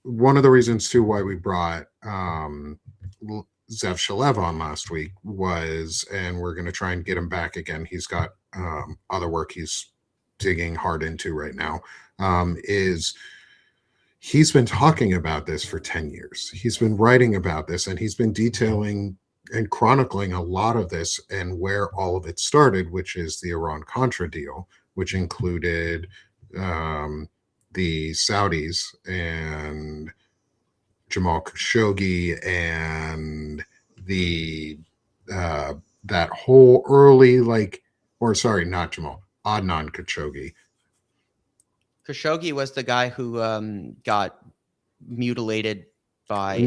Speaker 1: one of the reasons too why we brought Zev Shalev on last week was, and we're going to try and get him back again. He's got other work he's digging hard into right now. Is he's been talking about this for 10 years. He's been writing about this, and he's been detailing and chronicling a lot of this and where all of it started, which is the Iran-Contra deal, which included the Saudis and Jamal Khashoggi and the that whole early or sorry, not Jamal, Adnan Khashoggi.
Speaker 2: Khashoggi was the guy who got mutilated by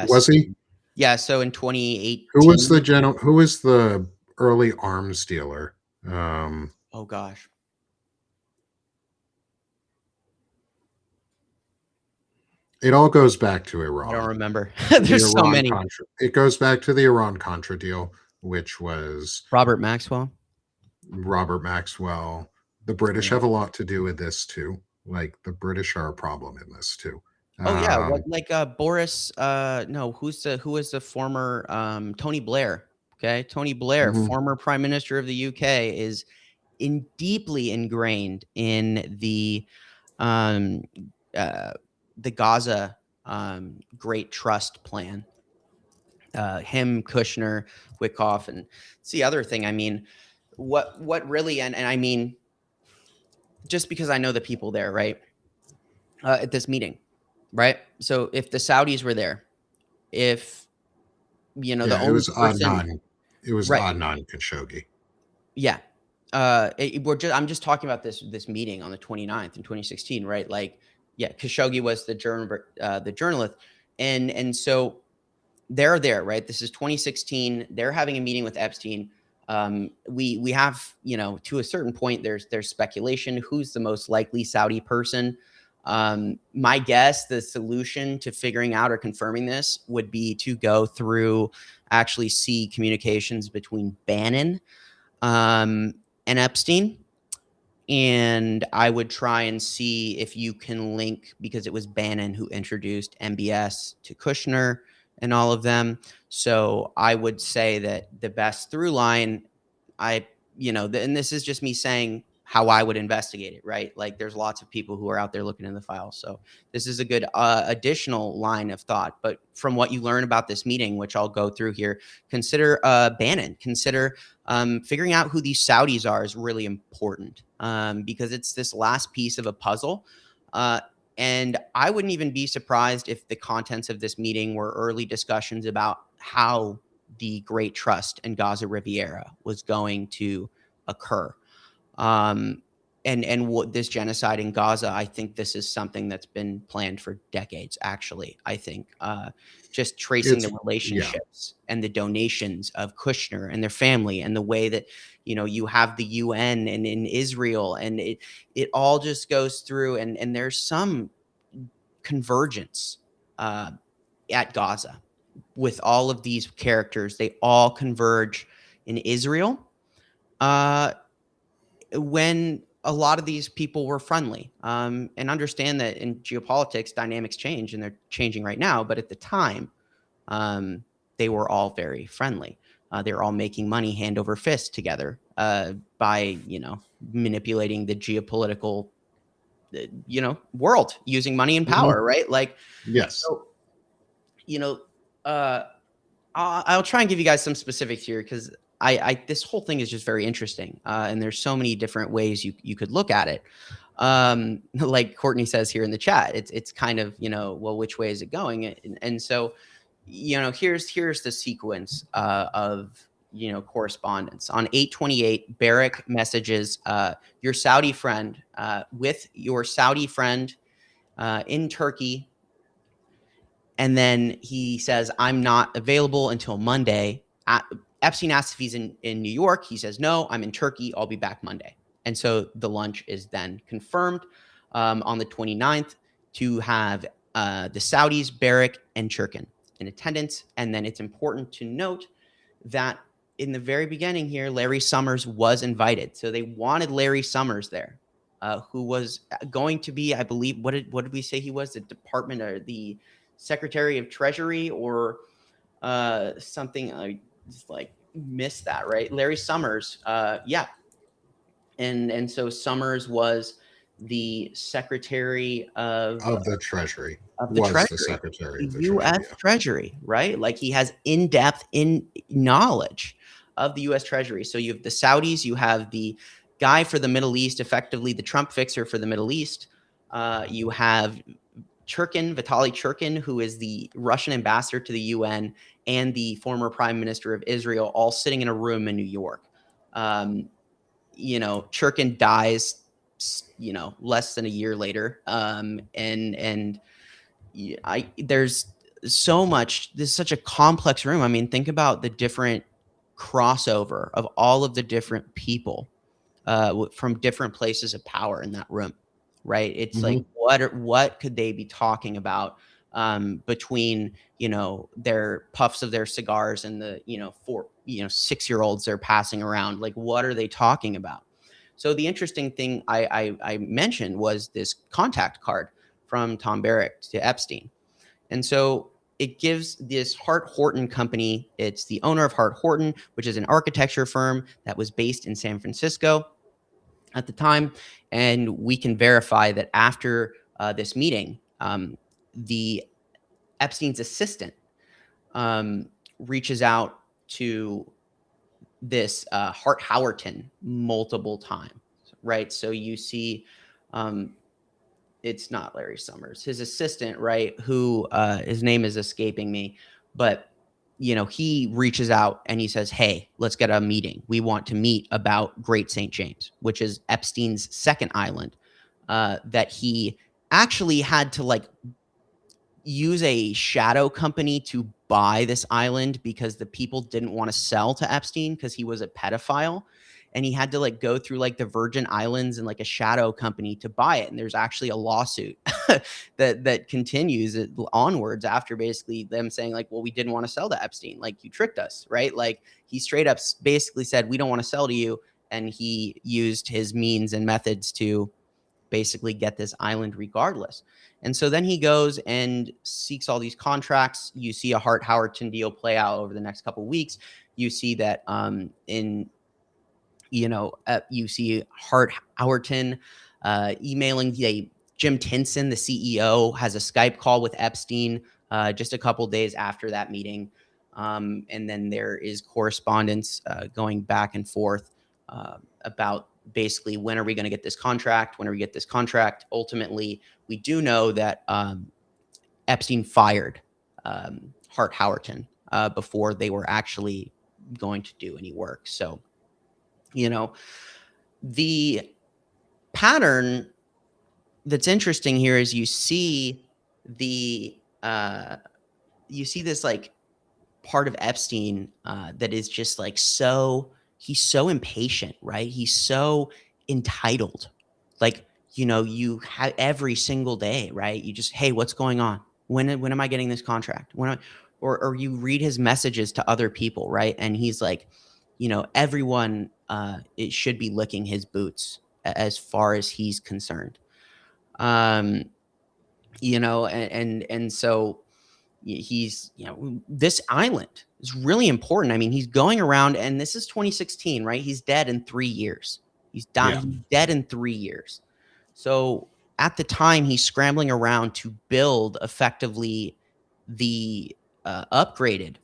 Speaker 1: Was
Speaker 2: MBS.
Speaker 1: he?
Speaker 2: Yeah, so in
Speaker 1: Who was
Speaker 2: 2018.
Speaker 1: the Who was the early arms dealer?
Speaker 2: Oh gosh.
Speaker 1: It all goes back to
Speaker 2: I don't
Speaker 1: Iran.
Speaker 2: remember.
Speaker 1: The
Speaker 2: There's so
Speaker 1: Iran
Speaker 2: many.
Speaker 1: Contra. It goes back to the Iran Contra deal, which was
Speaker 2: Robert Maxwell.
Speaker 1: Robert Maxwell. The British
Speaker 2: Yeah.
Speaker 1: have a lot to do with this too. Like the British are a problem in this too.
Speaker 2: Oh yeah, what
Speaker 1: Um,
Speaker 2: like Boris no, who was the former Tony Blair. Okay? Tony Blair,
Speaker 1: mhm.
Speaker 2: former Prime Minister of the UK, is deeply ingrained in um the Gaza Great Trust plan. Him, Kushner, Wickoff, and it's the other thing. I mean, what really, and I mean, just because I know the people there, right? At this meeting, right? So if the Saudis were there, if the
Speaker 1: Yeah, it
Speaker 2: only
Speaker 1: was
Speaker 2: person,
Speaker 1: Adnan. It was
Speaker 2: right?
Speaker 1: Adnan Khashoggi.
Speaker 2: Yeah. I'm just talking about this meeting on the 29th in 2016, right? Like, yeah, Khashoggi was the journalist, and so they're there, right? This is 2016. They're having a meeting with Epstein. We have, to a certain point, there's speculation who's the most likely Saudi person. My guess, the solution to figuring out or confirming this would be to go through actually see communications between Bannon and Epstein. And I would try and see if you can link, because it was Bannon who introduced MBS to Kushner and all of them. So I would say that the best through line, and this is just me saying how I would investigate it, right? Like there's lots of people who are out there looking in the files. So this is a good additional line of thought. But from what you learn about this meeting, which I'll go through here, consider Bannon, consider figuring out who these Saudis are is really important because it's this last piece of a puzzle. And I wouldn't even be surprised if the contents of this meeting were early discussions about how the Great Trust and Gaza Riviera was going to occur. Um, and what this genocide in Gaza, I think this is something that's been planned for decades. Actually, I think just tracing
Speaker 1: It's
Speaker 2: the
Speaker 1: yeah.
Speaker 2: relationships and the donations of Kushner and their family, and the way that you have the UN and in Israel, and it all just goes through, and there's some convergence uh, at Gaza with all of these characters. They all converge in Israel. Uh, when a lot of these people were friendly, and understand that in geopolitics dynamics change, and they're changing right now, but at the time, um, they were all very friendly. They were all making money hand over fist together, by manipulating the geopolitical world, using money and
Speaker 1: Mhm.
Speaker 2: power, right? Like,
Speaker 1: Yes.
Speaker 2: so you know uh I'll try and give you guys some specifics here, because I this whole thing is just very interesting, and there's so many different ways you could look at it. Like Courtney says here in the chat, it's kind of, well, which way is it going? And so, here's the sequence of correspondence. On 8/28, Barrick messages your Saudi friend, with your Saudi friend in Turkey, and then he says, I'm not available until Monday. Epstein asks if he's in New York. He says, no, I'm in Turkey. I'll be back Monday. And so the lunch is then confirmed on the 29th to have the Saudis, Barrick, and Churkin in attendance. And then it's important to note that in the very beginning here, Larry Summers was invited. So they wanted Larry Summers there, who was going to be, I believe, what did we say he was? The Department, or the Secretary of Treasury, or something. I just like missed that, right? Larry Summers. Yeah. And so Summers was the Secretary
Speaker 1: Of the Treasury.
Speaker 2: of the
Speaker 1: Was the
Speaker 2: Treasury,
Speaker 1: Secretary
Speaker 2: the
Speaker 1: of the
Speaker 2: U.S.
Speaker 1: Treasury. Yeah.
Speaker 2: Treasury, right? Like, he has in-depth knowledge of the U.S. Treasury. So you have the Saudis, you have the guy for the Middle East, effectively the Trump fixer for the Middle East. You have Vitaly Churkin, who is the Russian ambassador to the UN, and the former Prime Minister of Israel, all sitting in a room in New York. Churkin dies, less than a year later, and there's so much. This is such a complex room. I mean, think about the different crossover of all of the different people from different places of power in that room, right? It's like,
Speaker 1: Hmm.
Speaker 2: what could they be talking about between their puffs of their cigars and the 6-year-olds they're passing around? Like, what are they talking about? So the interesting thing I mentioned was this contact card from Tom Barrack to Epstein. And so it gives this Hart Horton company, it's the owner of Hart Horton, which is an architecture firm that was based in San Francisco at the time. And we can verify that after this meeting, the Epstein's assistant reaches out to this Hart Howerton multiple times, right? So you see, it's not Larry Summers, his assistant, right? Who his name is escaping me, but he reaches out and he says, "Hey, let's get a meeting. We want to meet about Great St. James, which is Epstein's second island that he actually had to like use a shadow company to buy this island because the people didn't want to sell to Epstein because he was a pedophile." And he had to like go through like the Virgin Islands and like a shadow company to buy it. And there's actually a lawsuit that continues onwards after basically them saying like, well, we didn't want to sell to Epstein. Like, you tricked us, right? Like, he straight up basically said, we don't want to sell to you. And he used his means and methods to basically get this island regardless. And so then he goes and seeks all these contracts. You see a Hart Howerton deal play out over the next couple of weeks. You see that you see Hart Howerton emailing Jim Tinson, the CEO, has a Skype call with Epstein just a couple days after that meeting. And then there is correspondence going back and forth about basically, when are we going to get this contract? When are we get this contract? Ultimately, we do know that Epstein fired Hart Howerton before they were actually going to do any work. So, you know, the pattern that's interesting here is the you see this like part of Epstein that is just like he's so impatient, right? He's so entitled. Like, you have every single day, right? You just, hey, what's going on? When am I getting this contract? Or you read his messages to other people, right? And he's like, everyone it should be licking his boots as far as he's concerned. Um, and so he's, this island is really important. I mean, he's going around, and this is 2016, right? He's dead in 3 years. He's
Speaker 1: Yeah.
Speaker 2: He's dead in 3 years. So at the time, he's scrambling around to build effectively the upgraded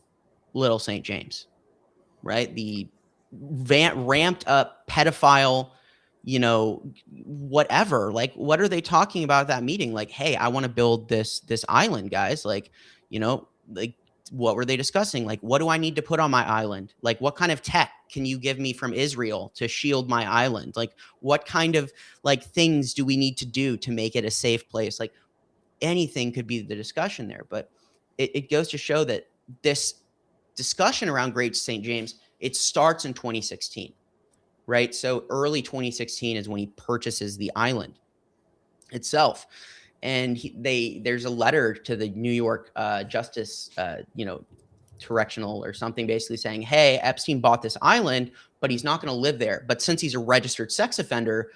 Speaker 2: Little St. James, right? The ramped up pedophile, whatever. Like, what are they talking about at that meeting? Like, hey, I want to build this island, guys. Like, like, what were they discussing? Like, what do I need to put on my island? Like, what kind of tech can you give me from Israel to shield my island? Like, what kind of like things do we need to do to make it a safe place? Like, anything could be the discussion there. But it goes to show that this discussion around Great St. James, it starts in 2016, right? So early 2016 is when he purchases the island itself. And there's a letter to the New York Justice, correctional or something, basically saying, hey, Epstein bought this island, but he's not going to live there. But since he's a registered sex offender,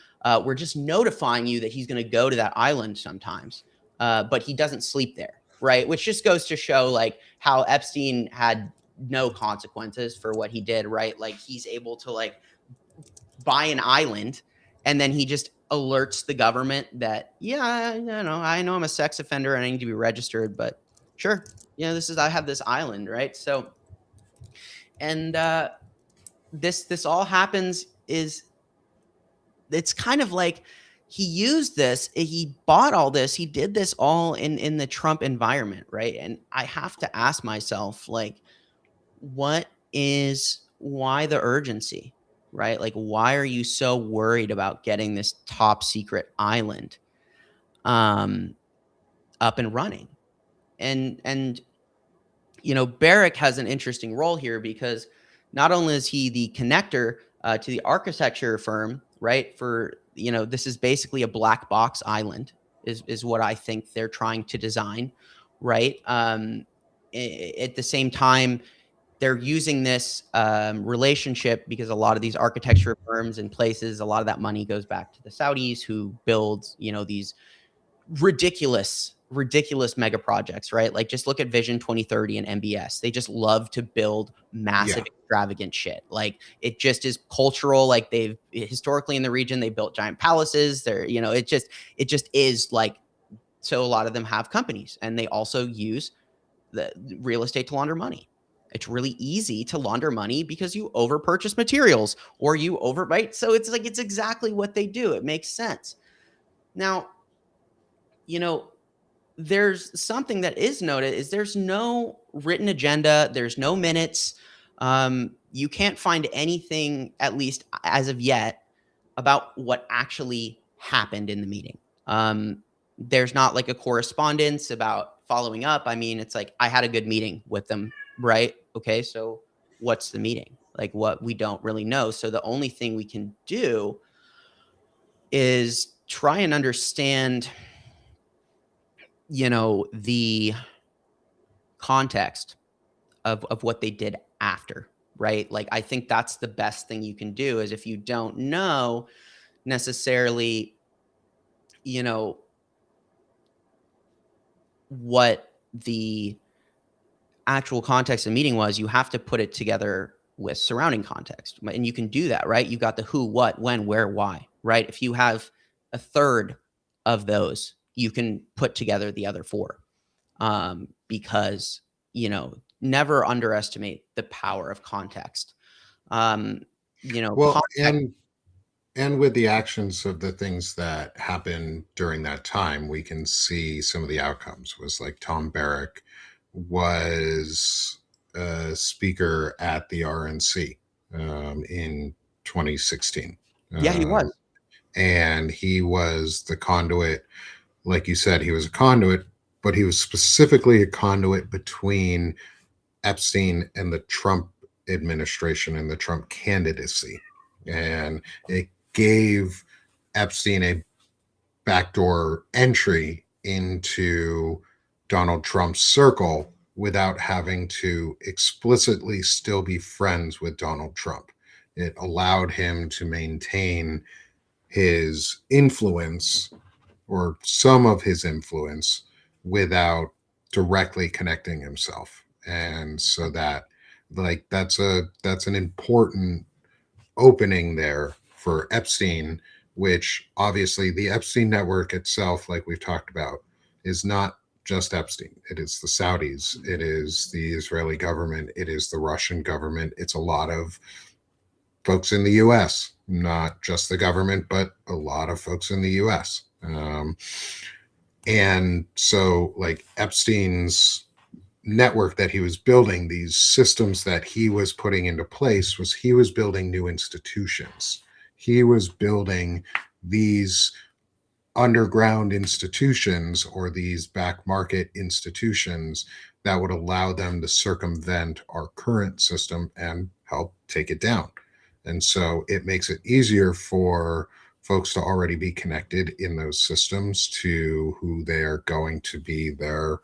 Speaker 2: we're just notifying you that he's going to go to that island sometimes, but he doesn't sleep there, right? Which just goes to show like how Epstein had no consequences for what he did, right? Like, he's able to like buy an island, and then he just alerts the government that, yeah, I know I'm a sex offender and I need to be registered, but sure, I have this island, right? So, and this all happens is, it's kind of like he bought all this, he did this all in the Trump environment, right? And I have to ask myself, like, why the urgency, right? Like, why are you so worried about getting this top secret island um up and running? And Barrick has an interesting role here, because not only is he the connector to the architecture firm, right? For, this is basically a black box island, is what I think they're trying to design, right? At the same time, they're using this relationship, because a lot of these architecture firms and places, a lot of that money goes back to the Saudis, who build, these ridiculous mega projects, right? Like, just look at Vision 2030 and MBS. They just love to build massive,
Speaker 1: Yeah.
Speaker 2: extravagant shit. Like, it just is cultural. Like, they've historically in the region, they built giant palaces. It just is like, so a lot of them have companies, and they also use the real estate to launder money. It's really easy to launder money because you over purchase materials, or you over, right? So it's like, it's exactly what they do. It makes sense. Now, there's something that is noted, is there's no written agenda, there's no minutes. You can't find anything, at least as of yet, about what actually happened in the meeting. There's not like a correspondence about following up. I mean, it's like, I had a good meeting with them, right? Okay, so what's the meeting? Like, what, we don't really know. So the only thing we can do is try and understand, the context of what they did after, right? Like, I think that's the best thing you can do, is if you don't know necessarily, you know, what the actual context of the meeting was, you have to put it together with surrounding context. And you can do that, right? You got the who, what, when, where, why, right? If you have a third of those, you can put together the other four. Because, never underestimate the power of context. Um,
Speaker 1: Well,
Speaker 2: context.
Speaker 1: and with the actions of the things that happened during that time, we can see some of the outcomes. Was like Tom Barrack was a speaker at the RNC in 2016.
Speaker 2: Yeah, he
Speaker 1: Um,
Speaker 2: was.
Speaker 1: and he was the conduit. Like you said, he was a conduit, but he was specifically a conduit between Epstein and the Trump administration and the Trump candidacy. And it gave Epstein a backdoor entry into Donald Trump's circle without having to explicitly still be friends with Donald Trump. It allowed him to maintain his influence, or some of his influence, without directly connecting himself. And so that, like, that's an important opening there for Epstein, which obviously the Epstein network itself, like we've talked about, is not just Epstein. It is the Saudis, it is the Israeli government, it is the Russian government, it's a lot of folks in the US, not just the government, but a lot of folks in the US. And so, like, Epstein's network that he was building, these systems that he was putting into place, was he was building new institutions. He was building these underground institutions, or these back market institutions, that would allow them to circumvent our current system and help take it down. And so it makes it easier for folks to already be connected in those systems to who they're going to be their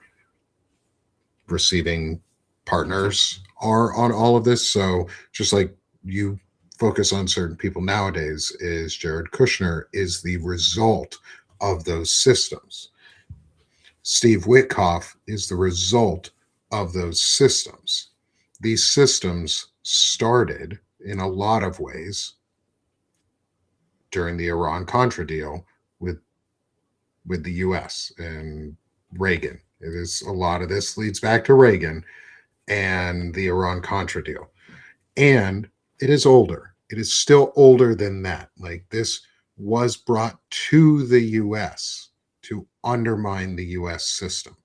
Speaker 1: receiving partners are on all of this. So just like you focus on certain people nowadays, is Jared Kushner is the result of those systems. Steve Witkoff is the result of those systems. These systems started in a lot of ways during the Iran Contra deal with the US and Reagan. It is, a lot of this leads back to Reagan and the Iran Contra deal. And it is older. It is still older than that. Like, this was brought to the US to undermine the US system.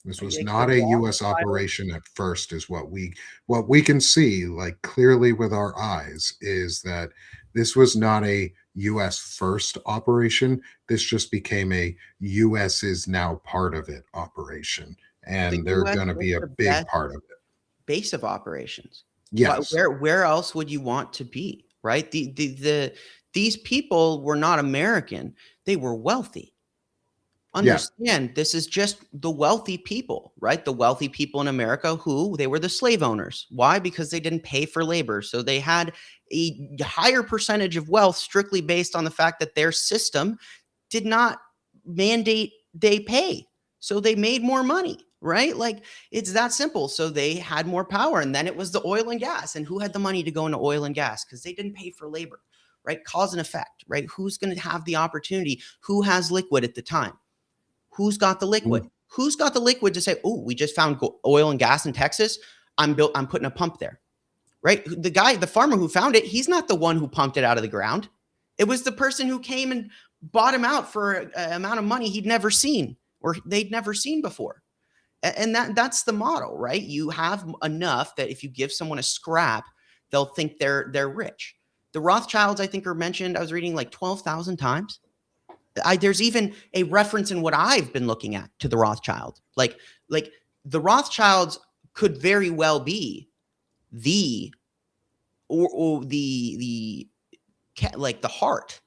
Speaker 1: This was
Speaker 2: Like the
Speaker 1: not a US
Speaker 2: Rothschilds.
Speaker 1: operation at first, is what we can see, like, clearly with our eyes, is that this was not a US first operation. This just became a US is now part of it operation.
Speaker 2: The
Speaker 1: And they're
Speaker 2: U.S.
Speaker 1: going to
Speaker 2: was
Speaker 1: be a
Speaker 2: the
Speaker 1: big
Speaker 2: best
Speaker 1: part of it.
Speaker 2: base of operations. But
Speaker 1: Yes.
Speaker 2: where else would you want to be, right? These people were not American. They were wealthy.
Speaker 1: Yeah.
Speaker 2: Understand, this is just the wealthy people, right? The wealthy people in America, who they were the slave owners. Why? Because they didn't pay for labor. So they had a higher percentage of wealth strictly based on the fact that their system did not mandate they pay. So they made more money, right? Like, it's that simple. So they had more power. And then it was the oil and gas. And who had the money to go into oil and gas? Because they didn't pay for labor, right? Cause and effect, right? Who's going to have the opportunity? Who has liquid at the time? Who's got the liquid? Who's got the liquid to say, "Oh, we just found oil and gas in Texas. I'm putting a pump there." Right? The farmer who found it, he's not the one who pumped it out of the ground. It was the person who came and bought him out for an amount of money he'd never seen, or they'd never seen before. And that's the model, right? You have enough that if you give someone a scrap, they'll think they're rich. The Rothschilds, I think, are mentioned. I was reading like 12,000 times. There's even a reference in what I've been looking at to the Rothschild. Like the Rothschilds could very well be the or the like the heart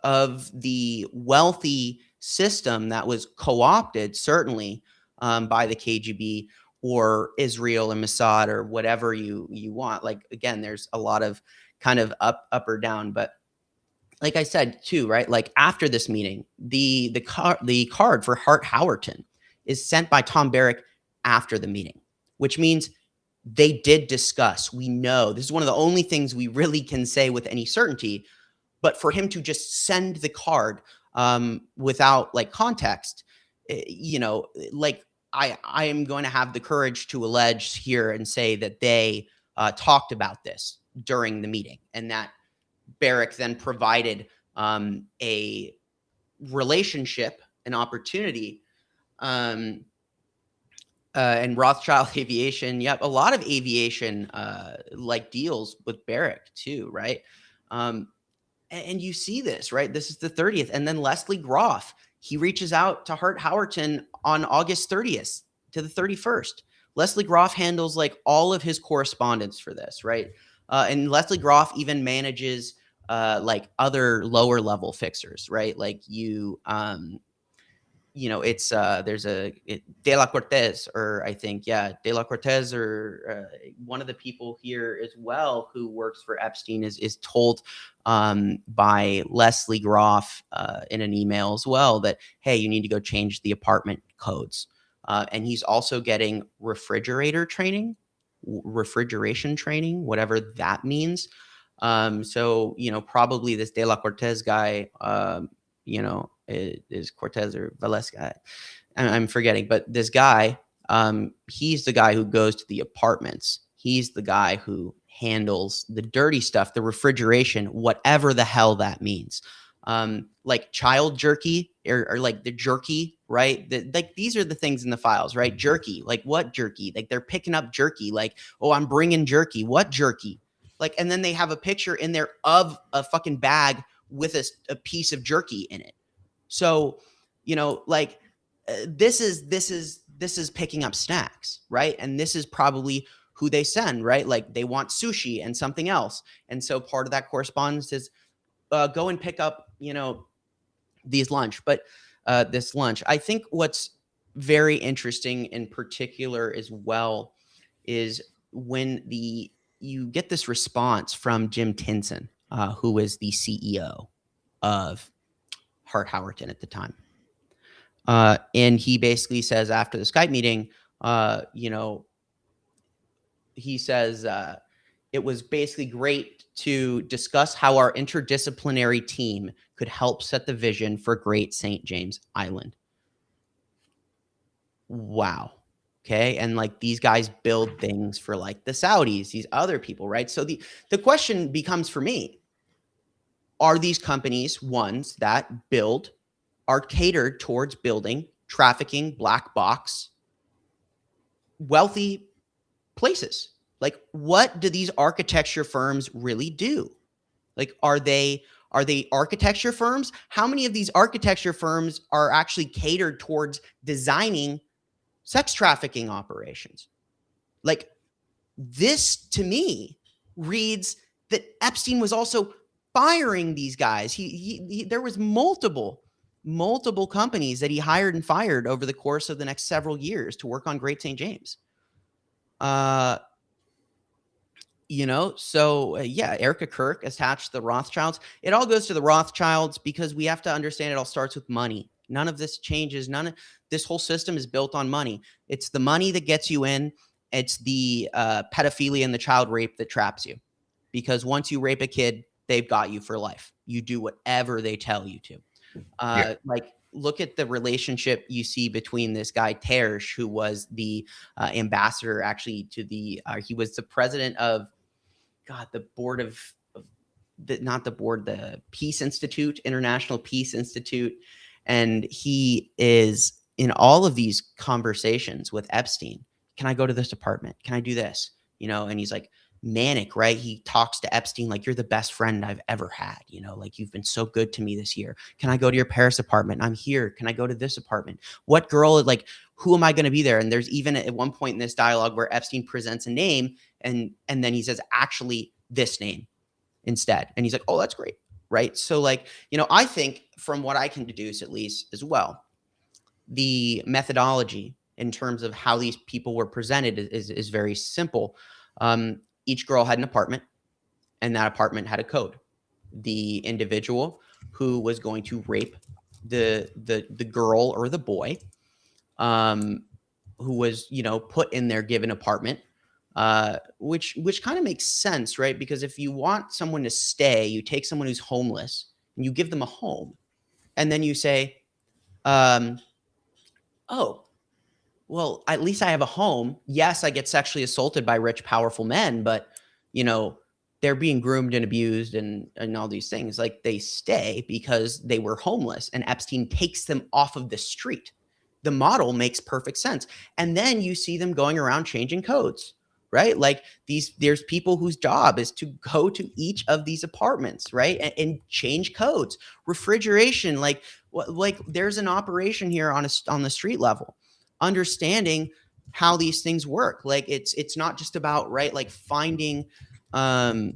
Speaker 2: of the wealthy system that was co-opted, certainly, by the KGB or Israel and Mossad, or whatever you want. Like, again, there's a lot of kind of up or down, but like I said too, right? Like, after this meeting, the card for Hart Howerton is sent by Tom Barrack after the meeting, which means they did discuss. We know this is one of the only things we really can say with any certainty. But for him to just send the card without like context, like, I am going to have the courage to allege here and say that they talked about this during the meeting, and that Barrack then provided a relationship, an opportunity, um, and Rothschild Aviation. Yep, a lot of aviation like deals with Barrack too, right? Um, And you see this, right? This is the 30th. And then Leslie Groff, he reaches out to Hart Howerton on August 30th to the 31st. Leslie Groff handles like all of his correspondence for this, right? And Leslie Groff even manages like other lower level fixers, right? Like it's there's De La Cortez, or I think, yeah, De La Cortez, or one of the people here as well who works for Epstein is told by Leslie Groff in an email as well that, hey, you need to go change the apartment codes. And he's also getting refrigeration training, whatever that means. So, probably this De La Cortez guy, is Cortez or Valesca. I'm forgetting, but this guy, he's the guy who goes to the apartments. He's the guy who handles the dirty stuff, the refrigeration, whatever the hell that means. Like child jerky or like the jerky, right? Like these are the things in the files, right? Jerky, like what jerky? Like they're picking up jerky. Like, oh, I'm bringing jerky. What jerky? Like, and then they have a picture in there of a fucking bag with a piece of jerky in it. So, like this is picking up snacks, right? And this is probably who they send, right? Like they want sushi and something else. And so part of that correspondence is go and pick up, this lunch. I think what's very interesting in particular as well is when you get this response from Jim Tinson, who is the CEO of Hart Howerton at the time. And he basically says after the Skype meeting, he says it was basically great to discuss how our interdisciplinary team could help set the vision for Great St. James Island. Wow. Okay. And like these guys build things for like the Saudis, these other people, right? So the question becomes for me, are these companies ones that are catered towards building, trafficking, black box, wealthy places? Like, what do these architecture firms really do? Like, are they architecture firms? How many of these architecture firms are actually catered towards designing sex trafficking operations? Like, this to me reads that Epstein was also firing these guys. There was multiple companies that he hired and fired over the course of the next several years to work on Great St. James. Yeah, Erica Kirk attached the Rothschilds. It all goes to the Rothschilds because we have to understand it all starts with money. None of this changes. This whole system is built on money. It's the money that gets you in. It's the pedophilia and the child rape that traps you. Because once you rape a kid, they've got you for life. You do whatever they tell you to. Like, look at the relationship you see between this guy Tersh, who was the ambassador actually to he was the president of the board of the Peace Institute, International Peace Institute. And he is in all of these conversations with Epstein. Can I go to this apartment? Can I do this? And he's like manic, right? He talks to Epstein like, you're the best friend I've ever had. Like, you've been so good to me this year. Can I go to your Paris apartment? I'm here. Can I go to this apartment? What girl, like, who am I going to be there? And there's even at one point in this dialogue where Epstein presents a name and then he says, actually, this name instead. And he's like, oh, that's great. Right. So like, I think from what I can deduce, at least as well, the methodology in terms of how these people were presented is very simple. Each girl had an apartment, and that apartment had a code. The individual who was going to rape the girl or the boy, who was put in their given apartment, which kind of makes sense, right? Because if you want someone to stay, you take someone who's homeless and you give them a home, and then you say, oh, well, at least I have a home. Yes, I get sexually assaulted by rich, powerful men, but they're being groomed and abused and all these things. Like, they stay because they were homeless, and Epstein takes them off of the street. The model makes perfect sense. And then you see them going around changing codes. right? Like there's people whose job is to go to each of these apartments, right? And change codes, refrigeration, like there's an operation here on the street level, understanding how these things work. Like it's not just about, right, like finding how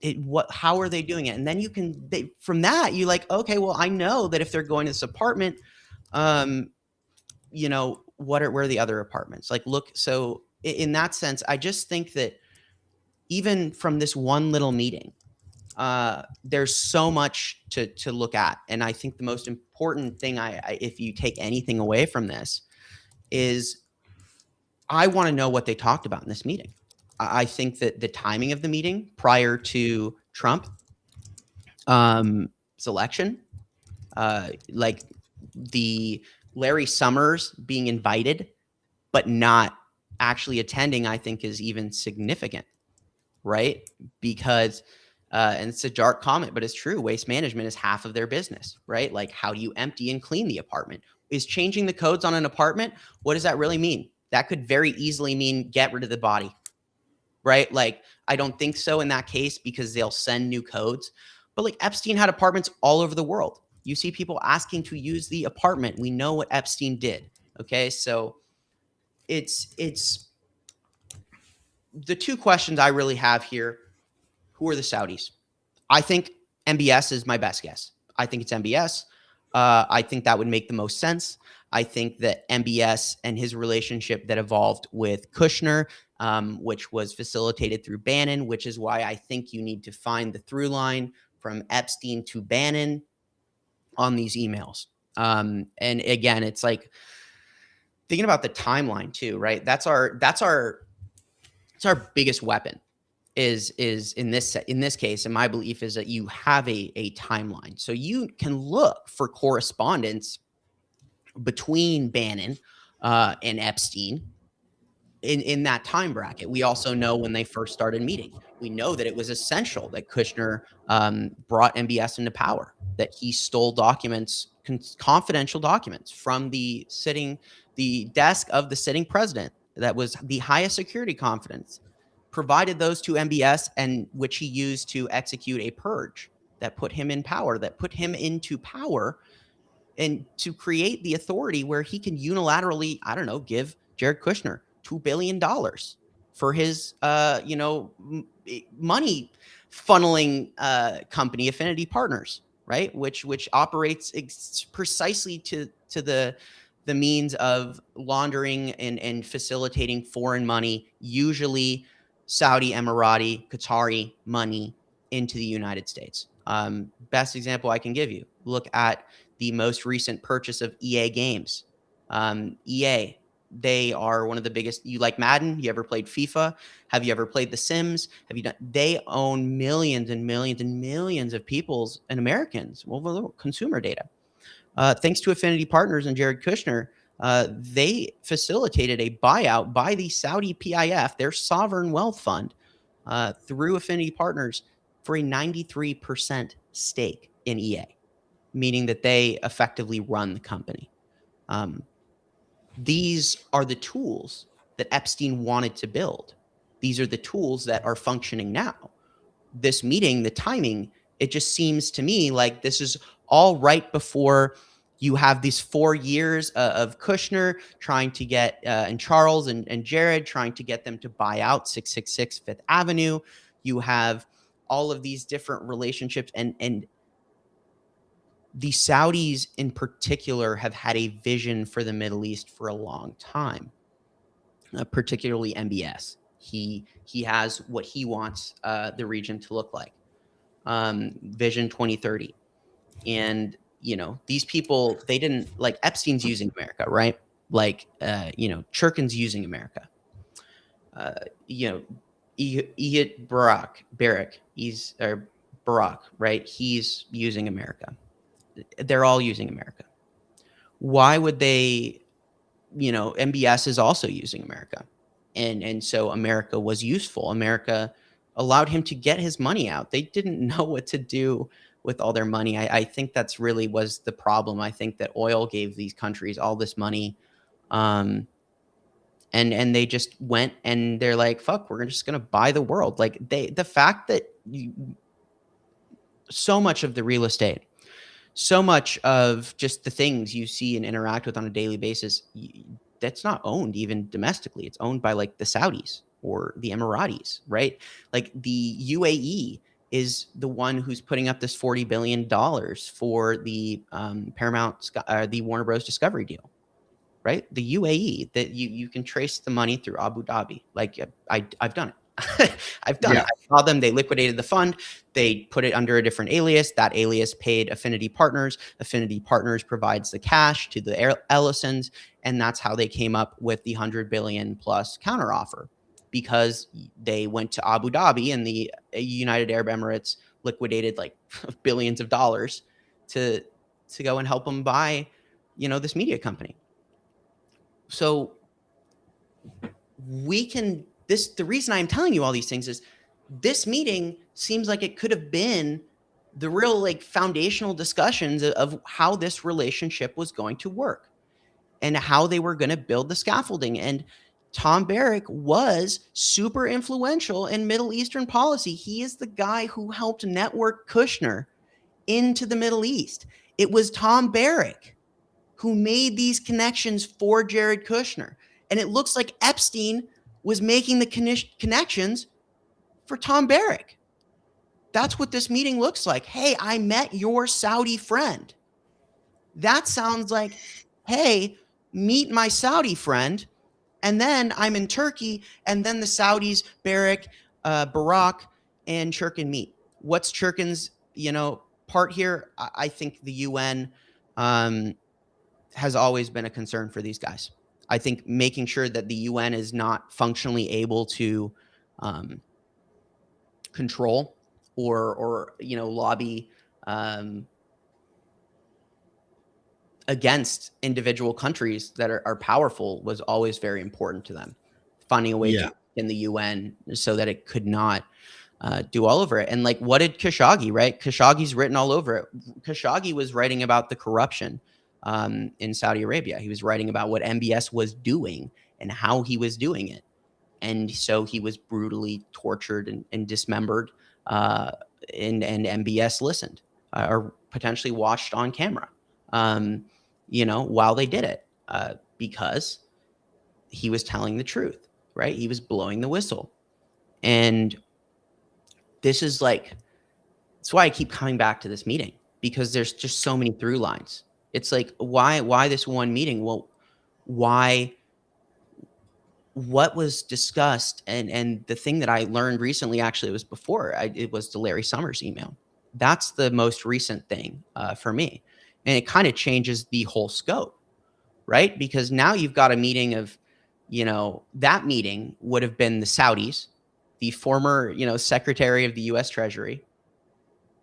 Speaker 2: are they doing it, and then from that you like, okay, well, I know that if they're going to this apartment, um where are the other apartments, like, look. So in that sense, I just think that even from this one little meeting, there's so much to look at. And I think the most important thing, if you take anything away from this, is I want to know what they talked about in this meeting. I think that the timing of the meeting prior to Trump election, like the Larry Summers being invited but not actually attending, I think is even significant, right? Because and it's a dark comment, but it's true. Waste management is half of their business, right? Like, how do you empty and clean the apartment? Is changing the codes on an apartment, what does that really mean? That could very easily mean get rid of the body, right? Like, I don't think so in that case, because they'll send new codes. But like, Epstein had apartments all over the world. You see people asking to use the apartment. We know what Epstein did. Okay, so it's the two questions I really have here. Who are the Saudis? I think MBS is my best guess. I think it's MBS. I think that would make the most sense. I think that MBS and his relationship that evolved with Kushner, which was facilitated through Bannon, which is why I think you need to find the through line from Epstein to Bannon on these emails. And again, it's like thinking about the timeline too, right? That's our biggest weapon. Is in this case, and my belief is that you have a timeline, so you can look for correspondence between Bannon and Epstein in that time bracket. We also know when they first started meeting. We know that it was essential that Kushner brought MBS into power, that he stole documents, confidential documents from the desk of the sitting president, that was the highest security confidence, provided those to MBS, and which he used to execute a purge that put him in power, that put him into power, and to create the authority where he can unilaterally, I don't know, give Jared Kushner $2 billion for his, money funneling company, Affinity Partners, right? Which operates precisely to the means of laundering and facilitating foreign money, usually Saudi, Emirati, Qatari money into the United States. Best example I can give you: look at the most recent purchase of EA Games. EA, they are one of the biggest. You like Madden? You ever played FIFA? Have you ever played The Sims? Have you done? They own millions and millions and millions of people's and Americans' consumer data. Thanks to Affinity Partners and Jared Kushner, they facilitated a buyout by the Saudi PIF, their sovereign wealth fund, through Affinity Partners for a 93% stake in EA, meaning that they effectively run the company. These are the tools that Epstein wanted to build. These are the tools that are functioning now. This meeting, the timing, it just seems to me like this is all right before you have these 4 years of Kushner trying to get, and Charles and Jared trying to get them to buy out 666 Fifth Avenue. You have all of these different relationships, and the Saudis in particular have had a vision for the Middle East for a long time, particularly MBS. He has what he wants the region to look like, Vision 2030. And, these people, they didn't, like, Epstein's using America, right? Like, Churkin's using America. Barak, Barack, right? He's using America. They're all using America. Why would they, MBS is also using America. And so America was useful. America allowed him to get his money out. They didn't know what to do with all their money. I think that's really was the problem. I think that oil gave these countries all this money, and they just went and they're like, fuck, we're just gonna buy the world. Like the fact that so much of the real estate, so much of just the things you see and interact with on a daily basis, that's not owned even domestically. It's owned by like the Saudis or the Emiratis, right? Like the UAE is the one who's putting up this $40 billion for the the Warner Bros. Discovery deal, right? The UAE, that you can trace the money through Abu Dhabi. Like I've done it. I've done it.
Speaker 1: Yeah.
Speaker 2: I saw them. They liquidated the fund. They put it under a different alias. That alias paid Affinity Partners. Affinity Partners provides the cash to the Ellisons, and that's how they came up with the 100 billion plus counteroffer, because they went to Abu Dhabi and the United Arab Emirates liquidated like billions of dollars to go and help them buy, this media company. So the reason I'm telling you all these things is this meeting seems like it could have been the real like foundational discussions of how this relationship was going to work and how they were going to build the scaffolding. And Tom Barrack was super influential in Middle Eastern policy. He is the guy who helped network Kushner into the Middle East. It was Tom Barrack who made these connections for Jared Kushner. And it looks like Epstein was making the connections for Tom Barrack. That's what this meeting looks like. Hey, I met your Saudi friend. That sounds like, hey, meet my Saudi friend. And then I'm in Turkey, and then the Saudis, Barak, and Churkin meet. What's Churkin's, part here? I think the UN has always been a concern for these guys. I think making sure that the UN is not functionally able to control or lobby against individual countries that are powerful was always very important to them. Finding a way to in the UN so that it could not do all over it. And like, what did Khashoggi, right? Khashoggi's written all over it. Khashoggi was writing about the corruption in Saudi Arabia. He was writing about what MBS was doing and how he was doing it. And so he was brutally tortured and dismembered, and MBS listened or potentially watched on camera, while they did it, because he was telling the truth, right? He was blowing the whistle. And this is like, that's why I keep coming back to this meeting, because there's just so many through lines. It's like, why this one meeting? Well, why? What was discussed, and the thing that I learned recently, actually, it was before it was the Larry Summers email. That's the most recent thing for me, and it kind of changes the whole scope, right? Because now you've got a meeting of, that meeting would have been the Saudis, the former, Secretary of the U.S. Treasury,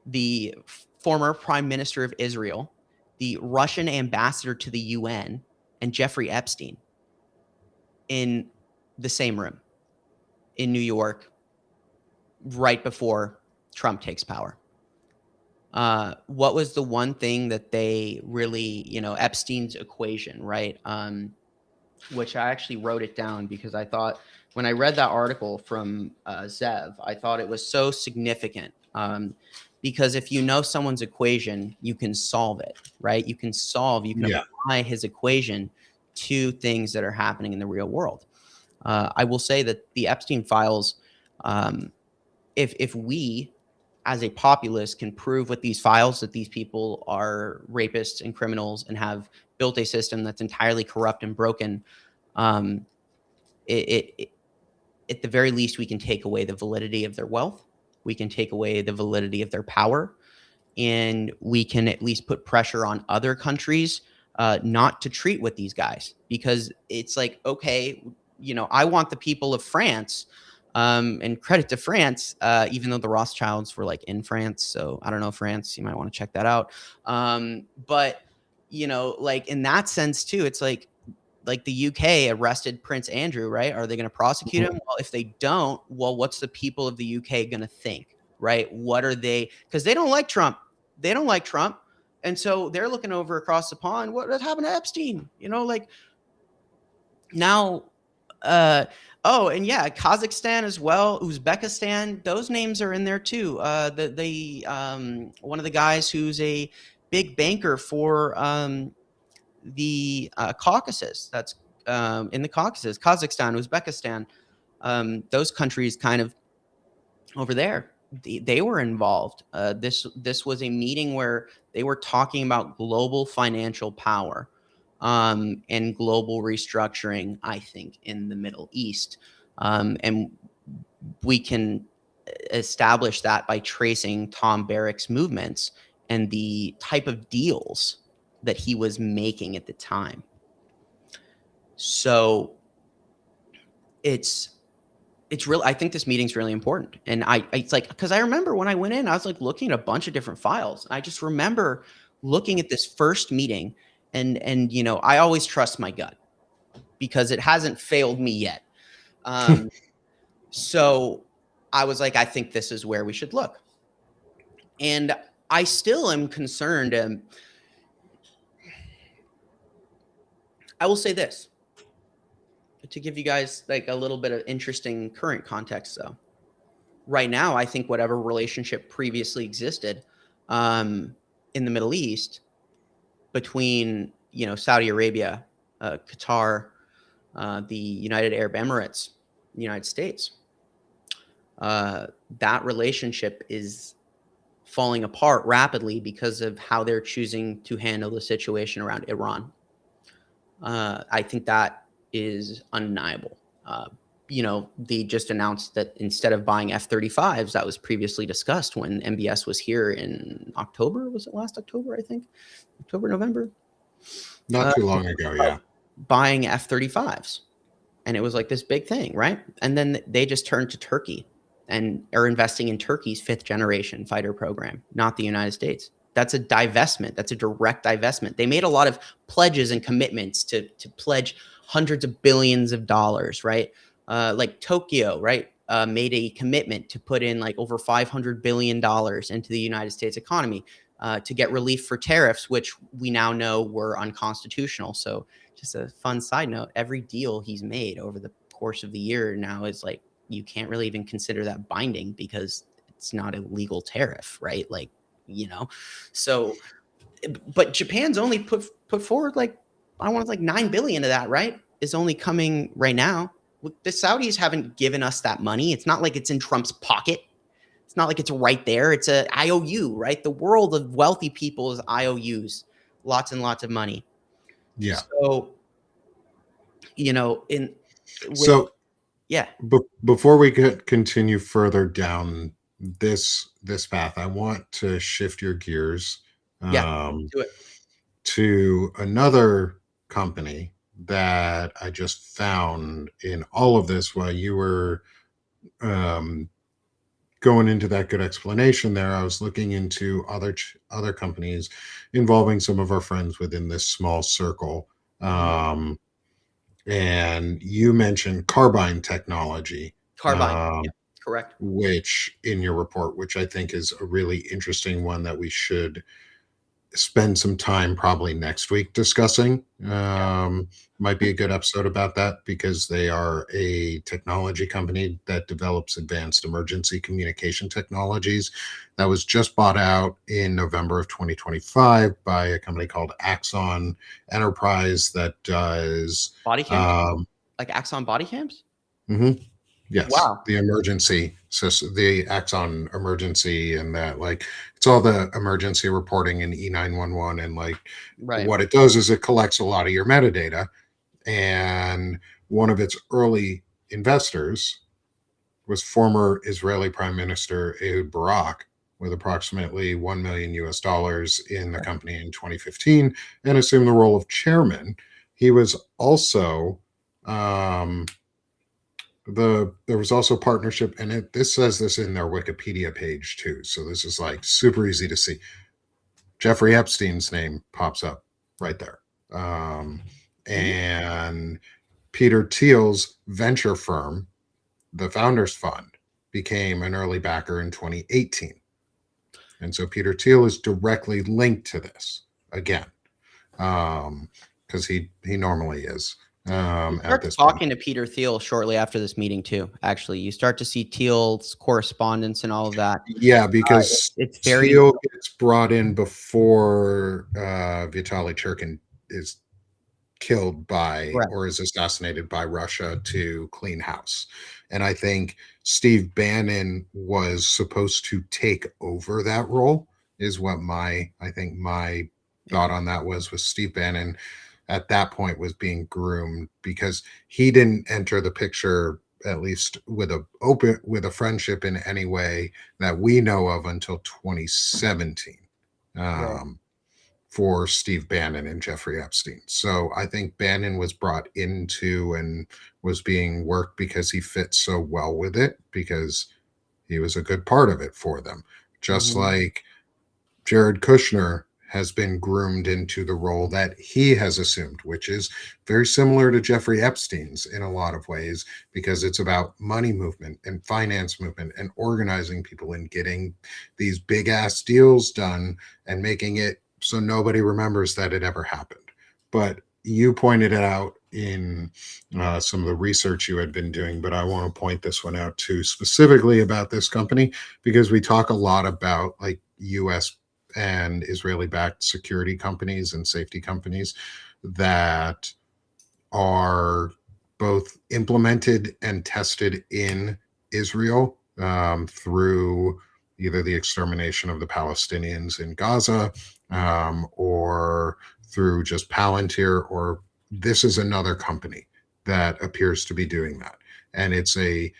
Speaker 2: the former Prime Minister of Israel, the Russian ambassador to the UN, and Jeffrey Epstein in the same room in New York right before Trump takes power. What was the one thing that they really, Epstein's equation, right? Which I actually wrote it down because I thought when I read that article from Zev, I thought it was so significant. Because if you know someone's equation, you can solve it, right? You can apply his equation to things that are happening in the real world. I will say that the Epstein files, if we as a populace can prove with these files that these people are rapists and criminals and have built a system that's entirely corrupt and broken, it at the very least, we can take away the validity of their wealth. We can take away the validity of their power. And we can at least put pressure on other countries not to treat with these guys. Because it's like, okay, I want the people of France, and credit to France, even though the Rothschilds were like in France. So I don't know, France, you might want to check that out. But, like in that sense too, it's like the UK arrested Prince Andrew, right? Are they going to prosecute him? Well, if they don't, well, what's the people of the UK going to think, right? What are they? Because they don't like Trump. They don't like Trump. And so they're looking over across the pond. What happened to Epstein? Now Oh, and yeah, Kazakhstan as well, Uzbekistan. Those names are in there too. The one of the guys who's a big banker for the Caucasus. That's in the Caucasus, Kazakhstan, Uzbekistan. Those countries kind of over there. They were involved. This was a meeting where they were talking about global financial power and global restructuring. I think in the Middle East, and we can establish that by tracing Tom Barrack's movements and the type of deals that he was making at the time. So it's real. I think this meeting's really important. And it's like, because I remember when I went in, I was like looking at a bunch of different files. I just remember looking at this first meeting and I always trust my gut because it hasn't failed me yet. So I was like, I think this is where we should look. And I still am concerned. I will say this to give you guys like a little bit of interesting current context, though. Right now, I think whatever relationship previously existed in the Middle East between Saudi Arabia, Qatar, the United Arab Emirates, the United States, that relationship is falling apart rapidly because of how they're choosing to handle the situation around Iran. I think that is undeniable. They just announced that instead of buying F-35s, that was previously discussed when MBS was here in October. Was it last October, I think? October, November?
Speaker 1: Not too long ago, yeah.
Speaker 2: Buying F-35s. And it was like this big thing, right? And then they just turned to Turkey and are investing in Turkey's 5th generation fighter program, not the United States. That's a divestment. That's a direct divestment. They made a lot of pledges and commitments to pledge hundreds of billions of dollars, right? Like Tokyo, right? Made a commitment to put in like over $500 billion into the United States economy to get relief for tariffs, which we now know were unconstitutional. So just a fun side note, every deal he's made over the course of the year now is like, you can't really even consider that binding because it's not a legal tariff, right? Like, so, but Japan's only put forward like, I want like 9 billion of that, right? Is only coming right now. The Saudis haven't given us that money. It's not like it's in Trump's pocket. It's not like it's right there. It's a IOU, right? The world of wealthy people is IOUs, lots and lots of money.
Speaker 1: Yeah.
Speaker 2: So,
Speaker 1: So
Speaker 2: yeah.
Speaker 1: Before we continue further down this path, I want to shift your gears
Speaker 2: Do it.
Speaker 1: to another company that I just found in all of this while you were going into that good explanation there. I was looking into other companies involving some of our friends within this small circle. And you mentioned carbine technology.
Speaker 2: Carbine. Correct.
Speaker 1: Which in your report, which I think is a really interesting one that we should spend some time probably next week discussing. Might be a good episode about that because they are a technology company that develops advanced emergency communication technologies that was just bought out in November of 2025 by a company called Axon Enterprise that does
Speaker 2: body cams, like Axon body cams.
Speaker 1: Mm-hmm. Yes.
Speaker 2: Wow.
Speaker 1: The emergency system, the Axon emergency, and that like it's all the emergency reporting in E911, and like what it does is it collects a lot of your metadata. And one of its early investors was former Israeli Prime Minister Ehud Barak, with approximately $1 million US in the company in 2015, and assumed the role of chairman. He was also there was also partnership, and this says this in their Wikipedia page too. So this is like super easy to see. Jeffrey Epstein's name pops up right there, and Peter Thiel's venture firm, the Founders Fund, became an early backer in 2018, and so Peter Thiel is directly linked to this again, because he normally is.
Speaker 2: You
Speaker 1: at
Speaker 2: start
Speaker 1: this point.
Speaker 2: talking to Peter Thiel shortly after this meeting too. Actually, you start to see Thiel's correspondence and all of that.
Speaker 1: Yeah, because
Speaker 2: It's very
Speaker 1: Teal gets brought in before Vitaly Churkin is killed by
Speaker 2: correct.
Speaker 1: or is assassinated by Russia to clean house. And I think Steve Bannon was supposed to take over that role, is what my
Speaker 2: Yeah.
Speaker 1: thought on that was Steve Bannon at that point was being groomed because he didn't enter the picture at least with a friendship in any way that we know of until 2017.
Speaker 2: Right.
Speaker 1: Um, for Steve Bannon and Jeffrey Epstein. So I think Bannon was brought into and was being worked because he fit so well with it because he was a good part of it for them. Just
Speaker 2: Hmm.
Speaker 1: like Jared Kushner has been groomed into the role that he has assumed, which is very similar to Jeffrey Epstein's in a lot of ways, because it's about money movement and finance movement and organizing people and getting these big ass deals done and making it so nobody remembers that it ever happened. But you pointed it out in some of the research you had been doing, but I want to point this one out too, specifically about this company, because we talk a lot about like US and Israeli backed security companies and safety companies that are both implemented and tested in Israel through either the extermination of the Palestinians in Gaza or through just Palantir, or this is another company that appears to be doing that. And it's and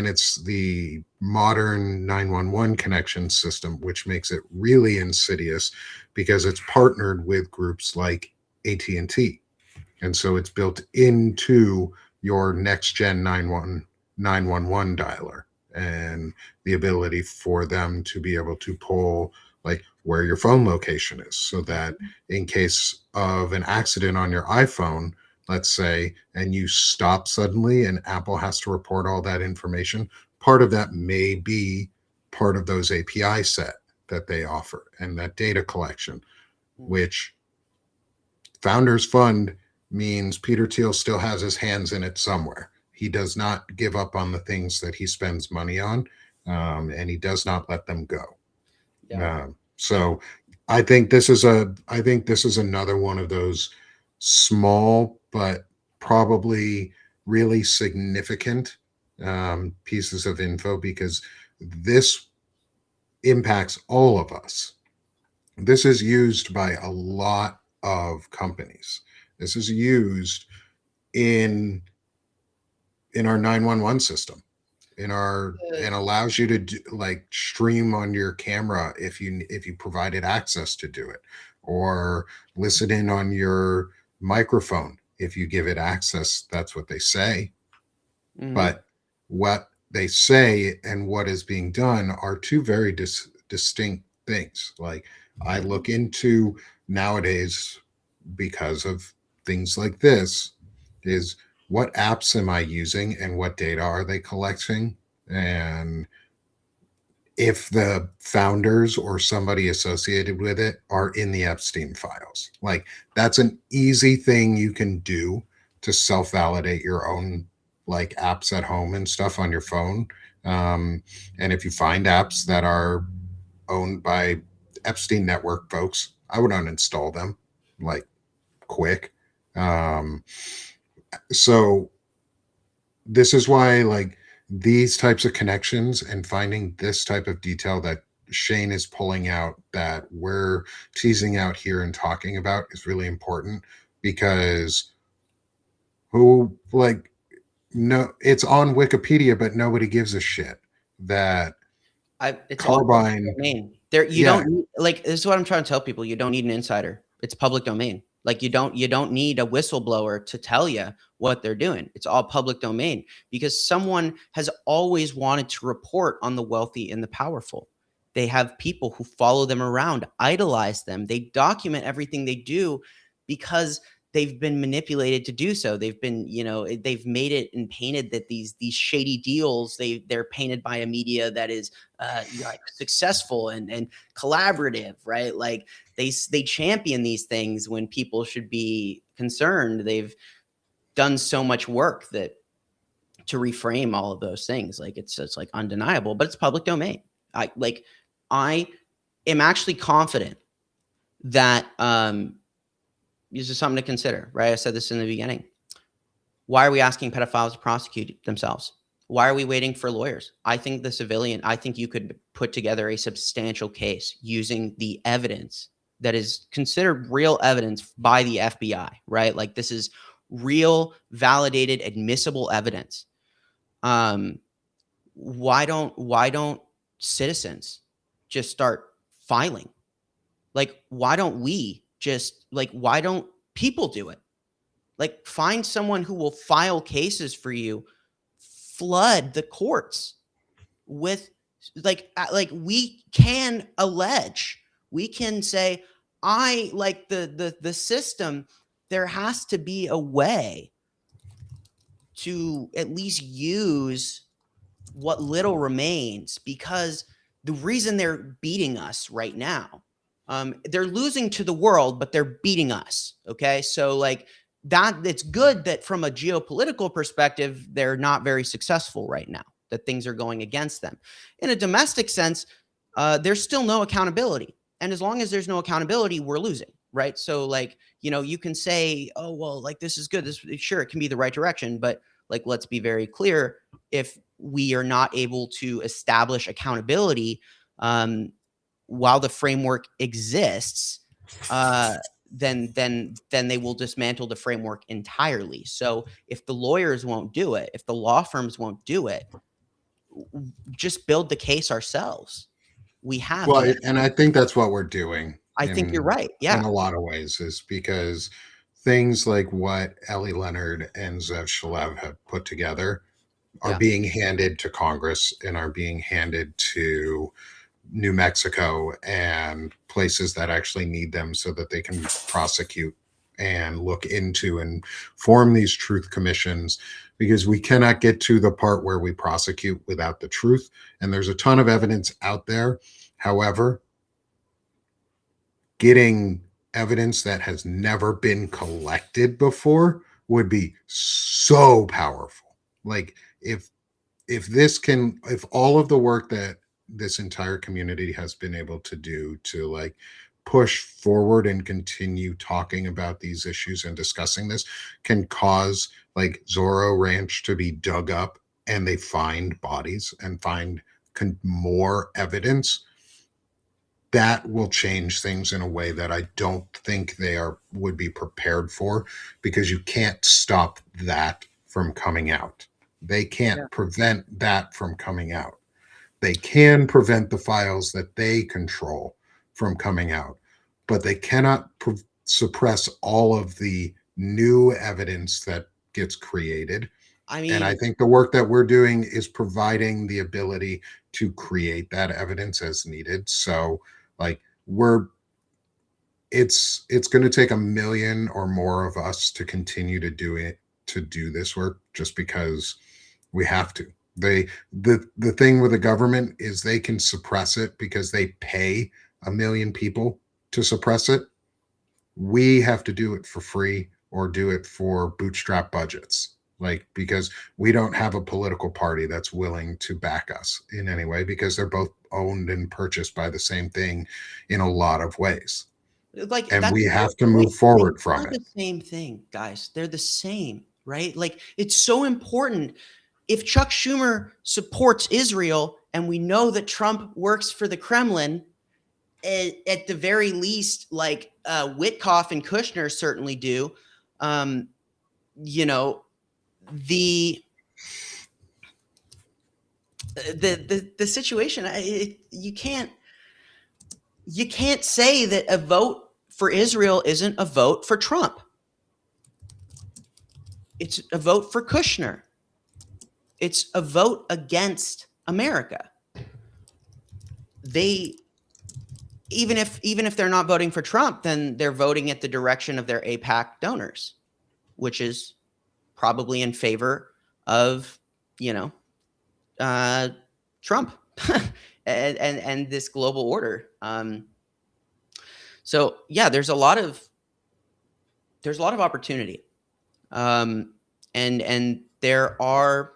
Speaker 1: it's the modern 911 connection system, which makes it really insidious because it's partnered with groups like AT&T, and so it's built into your next gen 911 dialer and the ability for them to be able to pull like where your phone location is so that in case of an accident on your iPhone, let's say, and you stop suddenly and Apple has to report all that information, part of that may be part of those API set that they offer and that data collection, which Founders Fund means Peter Thiel still has his hands in it somewhere. He does not give up on the things that he spends money on, and he does not let them go.
Speaker 2: Yeah.
Speaker 1: So I think this is another one of those small but probably really significant pieces of info because this impacts all of us. This is used by a lot of companies. This is used in our 911 system, in our
Speaker 2: Uh,
Speaker 1: and allows you to like stream on your camera if you provided access to do it, or listen in on your microphone if you give it access. That's what they say.
Speaker 2: mhm.
Speaker 1: But what they say and what is being done are two very distinct things. Like I
Speaker 2: Yeah.
Speaker 1: look into nowadays because of things like this is what apps am I using and what data are they collecting? And if the founders or somebody associated with it are in the Epstein files. Like that's an easy thing you can do to self validate your own like apps at home and stuff on your phone. Um, and if you find apps that are owned by Epstein network folks, I would uninstall them like quick. Um, so this is why like these types of connections and finding this type of detail that Shane is pulling out that we're teasing out here and talking about is really important because who like no it's on Wikipedia but nobody gives a shit that
Speaker 2: It's all public
Speaker 1: Carbine.
Speaker 2: domain. There, you
Speaker 1: Yeah,
Speaker 2: don't like. This is what I'm trying to tell people. You don't need an insider. It's public domain. Like you don't need a whistleblower to tell you what they're doing. It's all public domain because someone has always wanted to report on the wealthy and the powerful. They have people who follow them around, idolize them. They document everything they do because they've been manipulated to do so. They've been, they've made it and painted that these shady deals, they're painted by a media that is like successful and collaborative, right? Like they champion these things when people should be concerned. done so much work that to reframe all of those things. Like it's like undeniable, but it's public domain. I am actually confident that this is something to consider, right? I said this in the beginning. Why are we asking pedophiles to prosecute themselves? Why are we waiting for lawyers? I think you could put together a substantial case using the evidence that is considered real evidence by the FBI, right? Like this is real, validated, admissible evidence. Why don't citizens just start filing? Like, why don't people do it? Like, find someone who will file cases for you, flood the courts with like we can allege, we can say, I like the system. There has to be a way to at least use what little remains, because the reason they're beating us right now, they're losing to the world, but they're beating us. Okay. So like that, it's good that from a geopolitical perspective, they're not very successful right now, that things are going against them. In a domestic sense, there's still no accountability. And as long as there's no accountability, we're losing. Right. So like, you can say, oh, well, like this is good. Sure, it can be the right direction, but like, let's be very clear. If we are not able to establish accountability while the framework exists, then they will dismantle the framework entirely. So if the lawyers won't do it, if the law firms won't do it, just build the case ourselves. We have
Speaker 1: Well, and I think that's what we're doing
Speaker 2: I think you're right.
Speaker 1: in
Speaker 2: Yeah.
Speaker 1: a lot of ways, is because things like what Ellie Leonard and Zev Shalev have put together are
Speaker 2: Yeah.
Speaker 1: being handed to Congress and are being handed to New Mexico and places that actually need them so that they can prosecute and look into and form these truth commissions, because we cannot get to the part where we prosecute without the truth. And there's a ton of evidence out there. However, getting evidence that has never been collected before would be so powerful. Like if all of the work that this entire community has been able to do to like push forward and continue talking about these issues and discussing this can cause like Zorro Ranch to be dug up and they find bodies and find more evidence, that will change things in a way that I don't think would be prepared for, because you can't stop that from coming out. They can't
Speaker 2: Yeah.
Speaker 1: prevent that from coming out. They can prevent the files that they control from coming out, but they cannot suppress all of the new evidence that gets created.
Speaker 2: I
Speaker 1: And I
Speaker 2: mean,
Speaker 1: think the work that we're doing is providing the ability to create that evidence as needed. So like it's going to take a million or more of us to continue to do this work, just because we have to. The thing with the government is they can suppress it because they pay a million people to suppress it. We have to do it for free or do it for bootstrap budgets, like because we don't have a political party that's willing to back us in any way, because they're both owned and purchased by the same thing in a lot of ways,
Speaker 2: like
Speaker 1: and
Speaker 2: that's
Speaker 1: we
Speaker 2: a
Speaker 1: have
Speaker 2: great
Speaker 1: to
Speaker 2: point.
Speaker 1: move
Speaker 2: They
Speaker 1: forward
Speaker 2: are
Speaker 1: from it.
Speaker 2: the same thing, guys. They're the same, right? Like it's so important. If Chuck Schumer supports Israel and we know that Trump works for the Kremlin, at the very least, like Witkoff and Kushner certainly do, you know, the the situation, you can't say that a vote for Israel isn't a vote for Trump. It's a vote for Kushner. It's a vote against America. They even if they're not voting for Trump, then they're voting at the direction of their AIPAC donors, which is probably in favor of, you know, Trump and this global order. So yeah, there's a lot of opportunity. and there are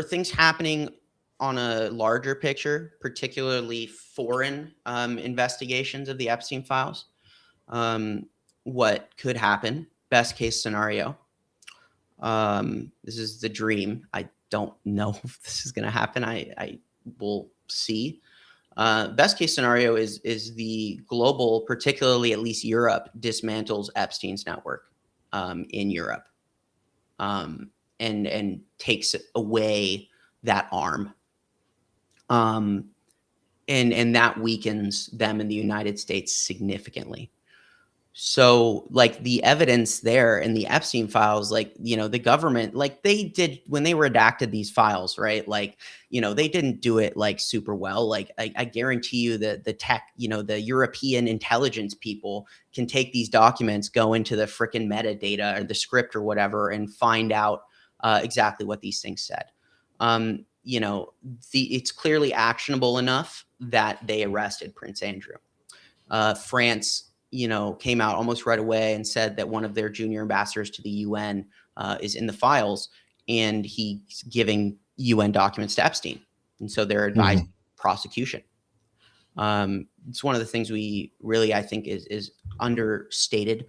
Speaker 2: things happening on a larger picture, particularly foreign investigations of the Epstein files. What could happen? Best case scenario. This is the dream. I don't know if this is going to happen. I will see. Best case scenario is the global, particularly at least Europe, dismantles Epstein's network in Europe, and takes away that arm, and that weakens them in the United States significantly. So, like, the evidence there in the Epstein files, like, the government, like, they did when they redacted these files, right? Like, they didn't do it like super well. Like, I guarantee you that the tech, the European intelligence people can take these documents, go into the freaking metadata or the script or whatever, and find out exactly what these things said. It's clearly actionable enough that they arrested Prince Andrew. France, came out almost right away and said that one of their junior ambassadors to the UN is in the files, and he's giving UN documents to Epstein, and so they're advising prosecution. It's one of the things we really, I think, is understated,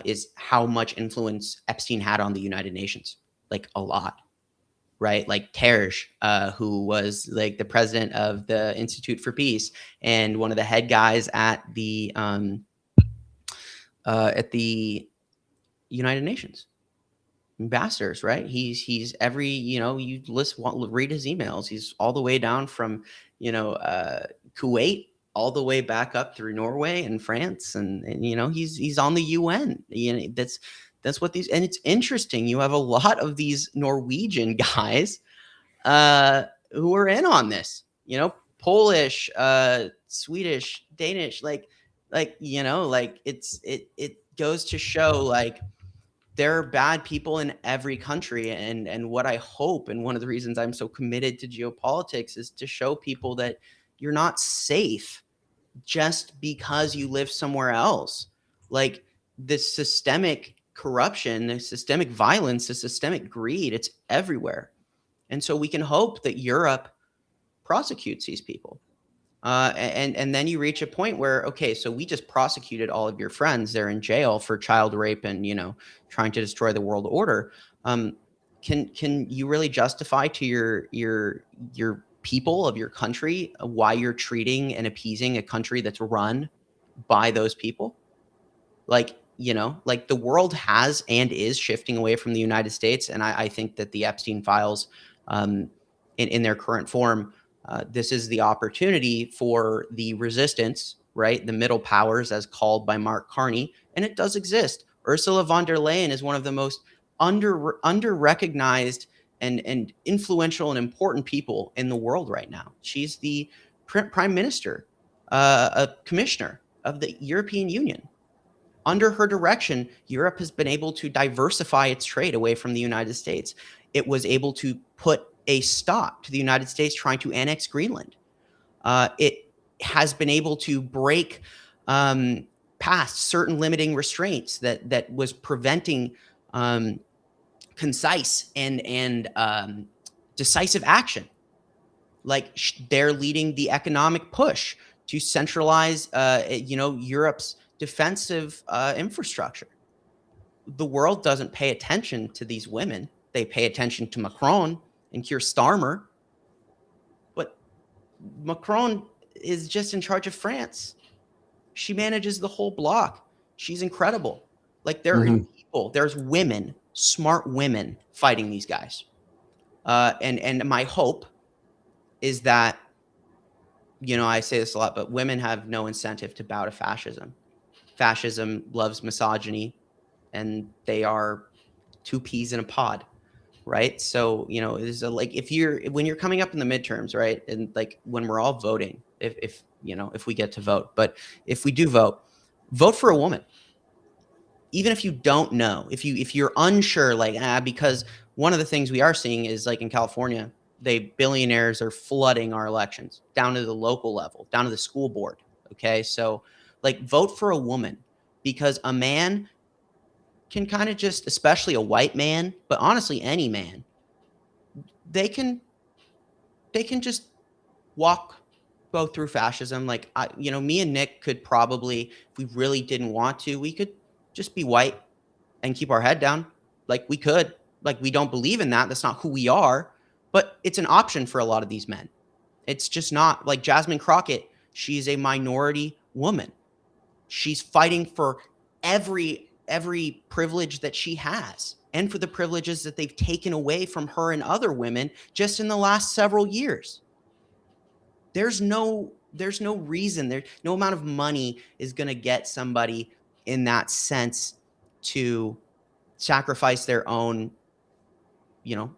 Speaker 2: is how much influence Epstein had on the United Nations, like a lot. Right, like Terj, who was like the president of the Institute for Peace and one of the head guys at the United Nations ambassadors. Right, he's every you read his emails. He's all the way down from Kuwait all the way back up through Norway and France, and he's on the UN. That's what these, and it's interesting. You have a lot of these Norwegian guys who are in on this, Polish, Swedish, Danish, like it goes to show, like, there are bad people in every country. And what I hope, and one of the reasons I'm so committed to geopolitics, is to show people that you're not safe just because you live somewhere else. Like, this systemic corruption, the systemic violence, the systemic greed, it's everywhere. And so we can hope that Europe prosecutes these people. And then you reach a point where, okay, so we just prosecuted all of your friends. They're in jail for child rape and, trying to destroy the world order. Can you really justify to your people of your country why you're treating and appeasing a country that's run by those people? Like, like, the world has and is shifting away from the United States. And I think that the Epstein files, in their current form, this is the opportunity for the resistance, right? The middle powers, as called by Mark Carney, and it does exist. Ursula von der Leyen is one of the most under recognized and influential and important people in the world right now. She's the prime minister, a commissioner of the European Union. Under her direction, Europe has been able to diversify its trade away from the United States. It was able to put a stop to the United States trying to annex Greenland. It has been able to break past certain limiting restraints that was preventing concise and decisive action. Like, they're leading the economic push to centralize, Europe's defensive infrastructure. The world doesn't pay attention to these women. They pay attention to Macron and Keir Starmer. But Macron is just in charge of France. She manages the whole block. She's incredible. Like, there are people, there's women, smart women fighting these guys. And my hope is that, I say this a lot, but women have no incentive to bow to fascism. Fascism loves misogyny, and they are two peas in a pod, right? So, is like, when you're coming up in the midterms, right, and like when we're all voting, if we get to vote, but if we do vote for a woman, even if you don't know, if you're unsure, like, because one of the things we are seeing is, like, in California, billionaires are flooding our elections down to the local level, down to the school board. Okay, so, like, vote for a woman, because a man can kind of just, especially a white man, but honestly any man, they can just go through fascism. Like me and Nick could probably, if we really didn't want to, we could just be white and keep our head down. Like we could. Like we don't believe in that. That's not who we are. But it's an option for a lot of these men. It's just not like Jasmine Crockett. She's a minority woman. She's fighting for every privilege that she has and for the privileges that they've taken away from her and other women just in the last several years. There's no reason, there's no amount of money is going to get somebody in that sense to sacrifice their own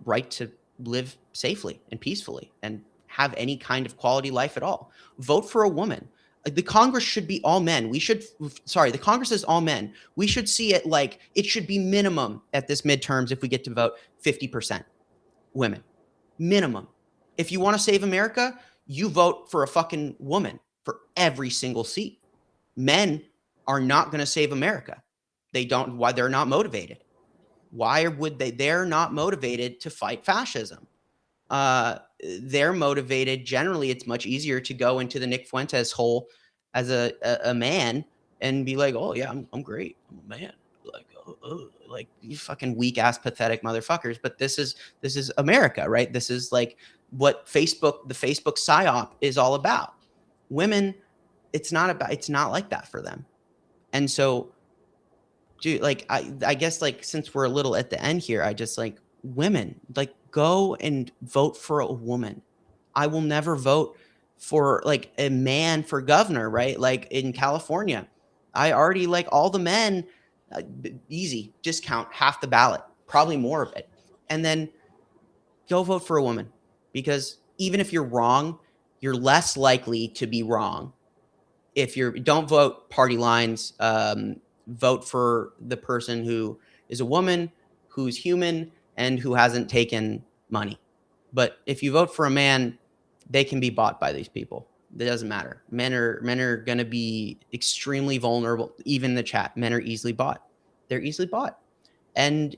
Speaker 2: right to live safely and peacefully and have any kind of quality life at all. Vote for a woman. The Congress should be all men. The Congress is all men. We should see it like it should be minimum at this midterms if we get to vote 50% women. Minimum. If you want to save America, you vote for a fucking woman for every single seat. Men are not going to save America. Why? They're not motivated. Why would they? They're not motivated to fight fascism. They're motivated. Generally, it's much easier to go into the Nick Fuentes hole as a man and be like, oh yeah, I'm great. I'm a man. Like you fucking weak ass pathetic motherfuckers. But this is America, right? This is like what the Facebook psyop is all about. Women, it's not like that for them. And so, dude, like I guess like since we're a little at the end here, I just like women, like go and vote for a woman. I will never vote for like a man for governor, right? Like in California, I already like all the men, easy, just count half the ballot, probably more of it. And then go vote for a woman, because even if you're wrong, you're less likely to be wrong. If don't vote party lines, vote for the person who is a woman, who's human, and who hasn't taken money. But if you vote for a man, they can be bought by these people. It doesn't matter. Men are going to be extremely vulnerable. Even in the chat, men are easily bought. They're easily bought. And,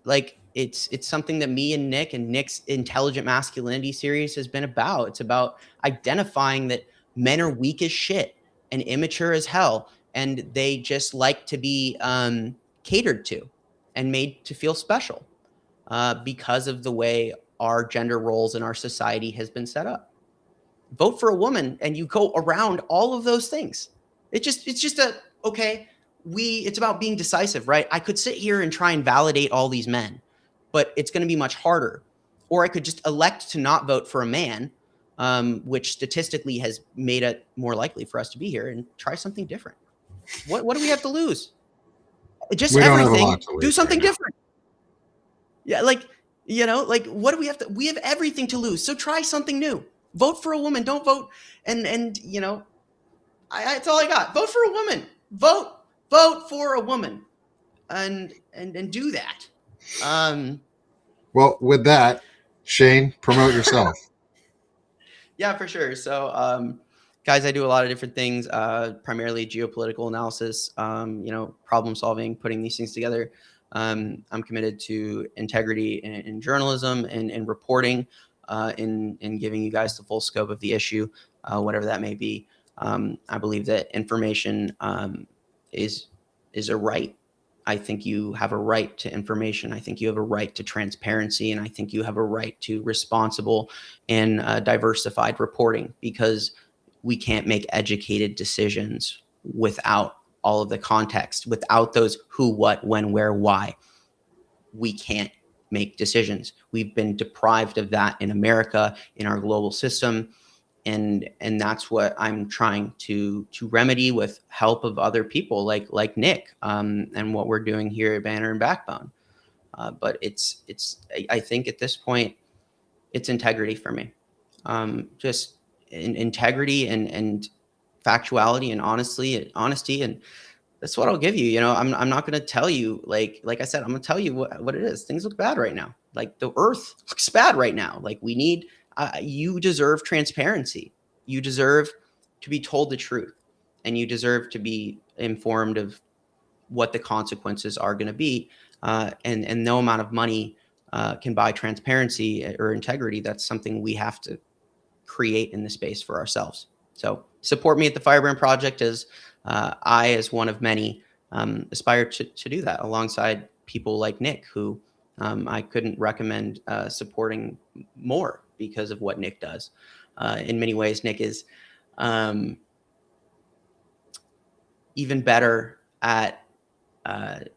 Speaker 2: like it's something that me and Nick's Intelligent Masculinity series has been about. It's about identifying that men are weak as shit and immature as hell. And they just like to be catered to and made to feel special because of the way our gender roles in our society has been set up. Vote for a woman and you go around all of those things. It's about being decisive, right? I could sit here and try and validate all these men, but it's going to be much harder. Or I could just elect to not vote for a man, which statistically has made it more likely for us to be here, and try something different. What do we have to lose? Just
Speaker 1: We don't
Speaker 2: everything.
Speaker 1: have a lot to lose
Speaker 2: do something
Speaker 1: right now.
Speaker 2: different. Yeah, like what do we have to? We have everything to lose. So try something new. Vote for a woman. Don't vote. And that's all I got. Vote for a woman. Vote for a woman, and do that.
Speaker 1: Well, with that, Shane, promote yourself.
Speaker 2: Yeah, for sure. So, guys, I do a lot of different things, primarily geopolitical analysis, problem solving, putting these things together. I'm committed to integrity in journalism and reporting, in giving you guys the full scope of the issue, whatever that may be. I believe that information is a right. I think you have a right to information. I think you have a right to transparency, and I think you have a right to responsible and diversified reporting, because we can't make educated decisions without all of the context, without those who, what, when, where, why. We can't make decisions. We've been deprived of that in America, in our global system. And that's what I'm trying to remedy with help of other people like Nick, and what we're doing here at Banner and Backbone. But I think at this point, it's integrity for me. Just integrity and factuality and honesty, and that's what I'll give you. I'm not going to tell you like I said, I'm going to tell you what it is. Things look bad right now. Like the earth looks bad right now. Like we need. You deserve transparency. You deserve to be told the truth, and you deserve to be informed of what the consequences are going to be, and no amount of money can buy transparency or integrity. That's something we have to create in the space for ourselves. So support me at the Firebrand Project as I, as one of many, aspire to do that alongside people like Nick, who I couldn't recommend supporting more because of what Nick does. In many ways, Nick is um, even better at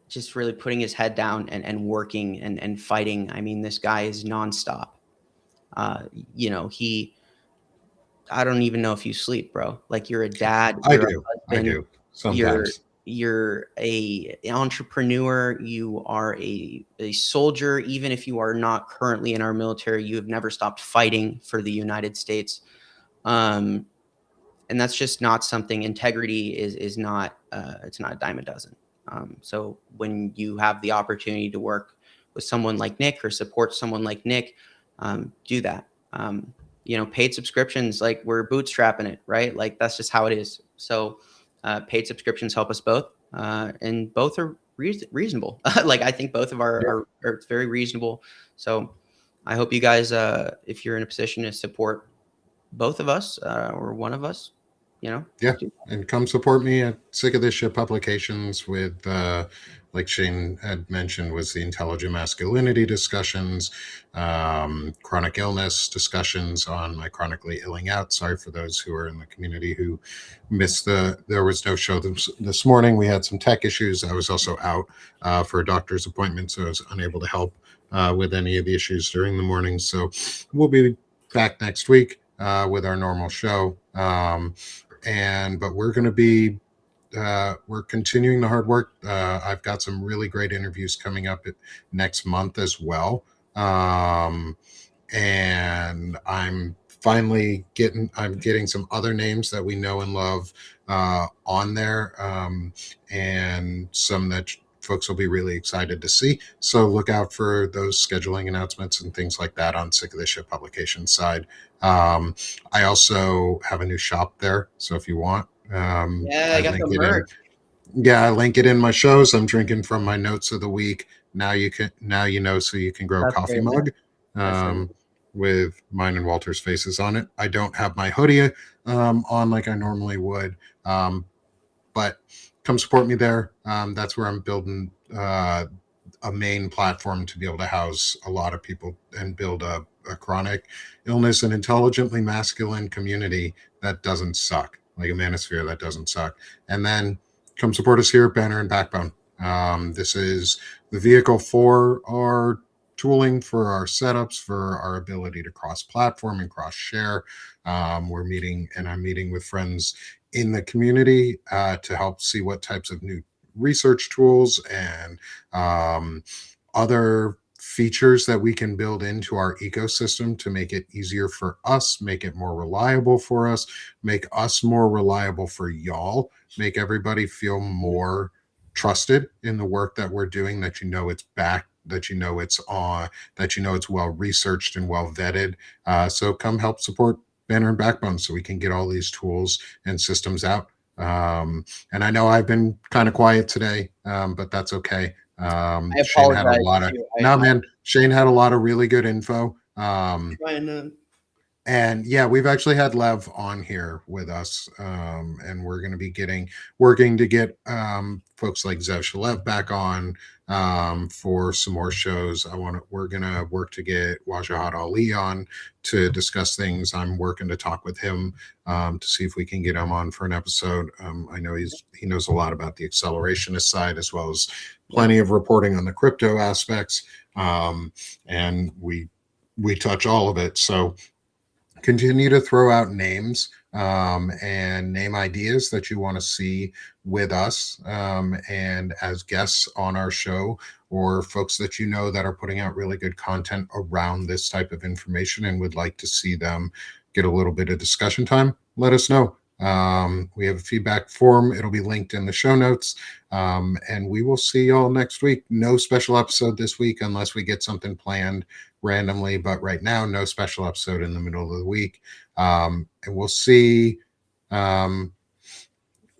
Speaker 2: just really putting his head down and working and fighting. I mean, this guy is nonstop. You know, I don't even know if you sleep, bro. Like, you're a dad,
Speaker 1: I
Speaker 2: you're a
Speaker 1: do. I
Speaker 2: husband,
Speaker 1: do
Speaker 2: you're
Speaker 1: sometimes.
Speaker 2: you're a entrepreneur, you are a soldier. Even if you are not currently in our military, you have never stopped fighting for the United States. Um, and that's just not something. Integrity is not it's not a dime a dozen. So when you have the opportunity to work with someone like Nick or support someone like Nick, do that. You know, paid subscriptions, like, we're bootstrapping it, right? Like, that's just how it is. So paid subscriptions help us both, and both are reasonable. Like, I think both of
Speaker 1: Yeah.
Speaker 2: are very reasonable. So I hope you guys, if you're in a position to support both of us, or one of us, you know,
Speaker 1: Yeah,
Speaker 2: do
Speaker 1: and come support me at Sick of This Shit Publications with, like Shane had mentioned, was the intelligent masculinity discussions, chronic illness discussions on my chronically illing out. Sorry for those who are in the community who missed there was no show this morning. We had some tech issues. I was also out for a doctor's appointment, so I was unable to help with any of the issues during the morning. So we'll be back next week with our normal show. But we're going to be we're continuing the hard work. I've got some really great interviews coming up next month as well. Um, and I'm getting some other names that we know and love on there, and some that folks will be really excited to see. So look out for those scheduling announcements and things like that on Sick of the Ship publication side. um, I also have a new shop there, so if you want,
Speaker 2: Yeah,
Speaker 1: I
Speaker 2: I got
Speaker 1: link
Speaker 2: the
Speaker 1: it in.
Speaker 2: merch.
Speaker 1: Yeah, I link it in my shows. I'm drinking from my notes of the week. Now you know, so you can grow a
Speaker 2: That's
Speaker 1: coffee
Speaker 2: great, man.
Speaker 1: mug
Speaker 2: That's so
Speaker 1: um,
Speaker 2: good.
Speaker 1: with mine and Walter's faces on it. I don't have my hoodie on like I normally would, um, but come support me there. That's where I'm building a main platform to be able to house a lot of people and build a chronic illness and intelligently masculine community that doesn't suck, like a manosphere that doesn't suck. And then come support us here at Banner and Backbone. This is the vehicle for our tooling, for our setups, for our ability to cross platform and cross share. I'm meeting with friends in the community to help see what types of new research tools and um, other features that we can build into our ecosystem to make it easier for us, make it more reliable for us, make us more reliable for y'all, make everybody feel more trusted in the work that we're doing, that you know it's back, that you know it's on, that you know it's well researched and well vetted. So come help support Banner and Backbone so we can get all these tools and systems out. And I know I've been kind of quiet today, but that's okay.
Speaker 2: I
Speaker 1: Shane had a
Speaker 2: apologize
Speaker 1: lot of
Speaker 2: too.
Speaker 1: no
Speaker 2: I
Speaker 1: man. Shane had a lot of really good info.
Speaker 2: trying to.
Speaker 1: And yeah, we've actually had Lev on here with us, and we're going to be working to get folks like Zev Shalev back on for some more shows. We're going to work to get Wajahat Ali on to discuss things. I'm working to talk with him to see if we can get him on for an episode. I know he knows a lot about the accelerationist side as well as
Speaker 2: Yep.
Speaker 1: plenty of reporting on the crypto aspects, and we touch all of it. So continue to throw out names and name ideas that you want to see with us and as guests on our show, or folks that you know that are putting out really good content around this type of information and would like to see them get a little bit of discussion time. Let us know. We have a feedback form. It'll be linked in the show notes. And we will see y'all next week. No special episode this week unless we get something planned randomly, but right now, no special episode in the middle of the week. And we'll see. Um,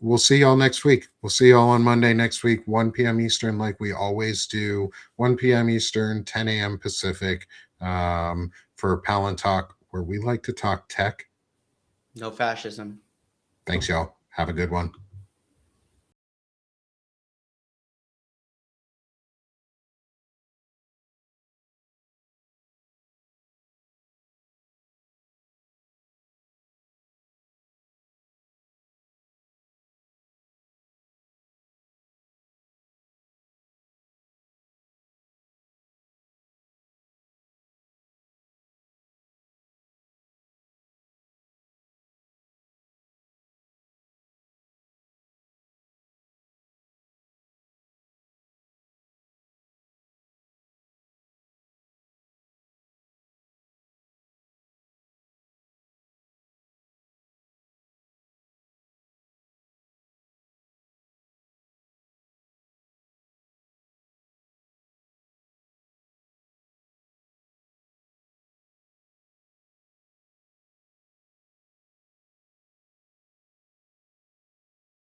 Speaker 1: we'll see y'all next week. We'll see y'all on Monday next week, 1 p.m. Eastern, like we always do. 1 p.m. Eastern, 10 a.m. Pacific, for Palantalk, where we like to talk tech.
Speaker 2: No fascism.
Speaker 1: Thanks, y'all. Have a good one.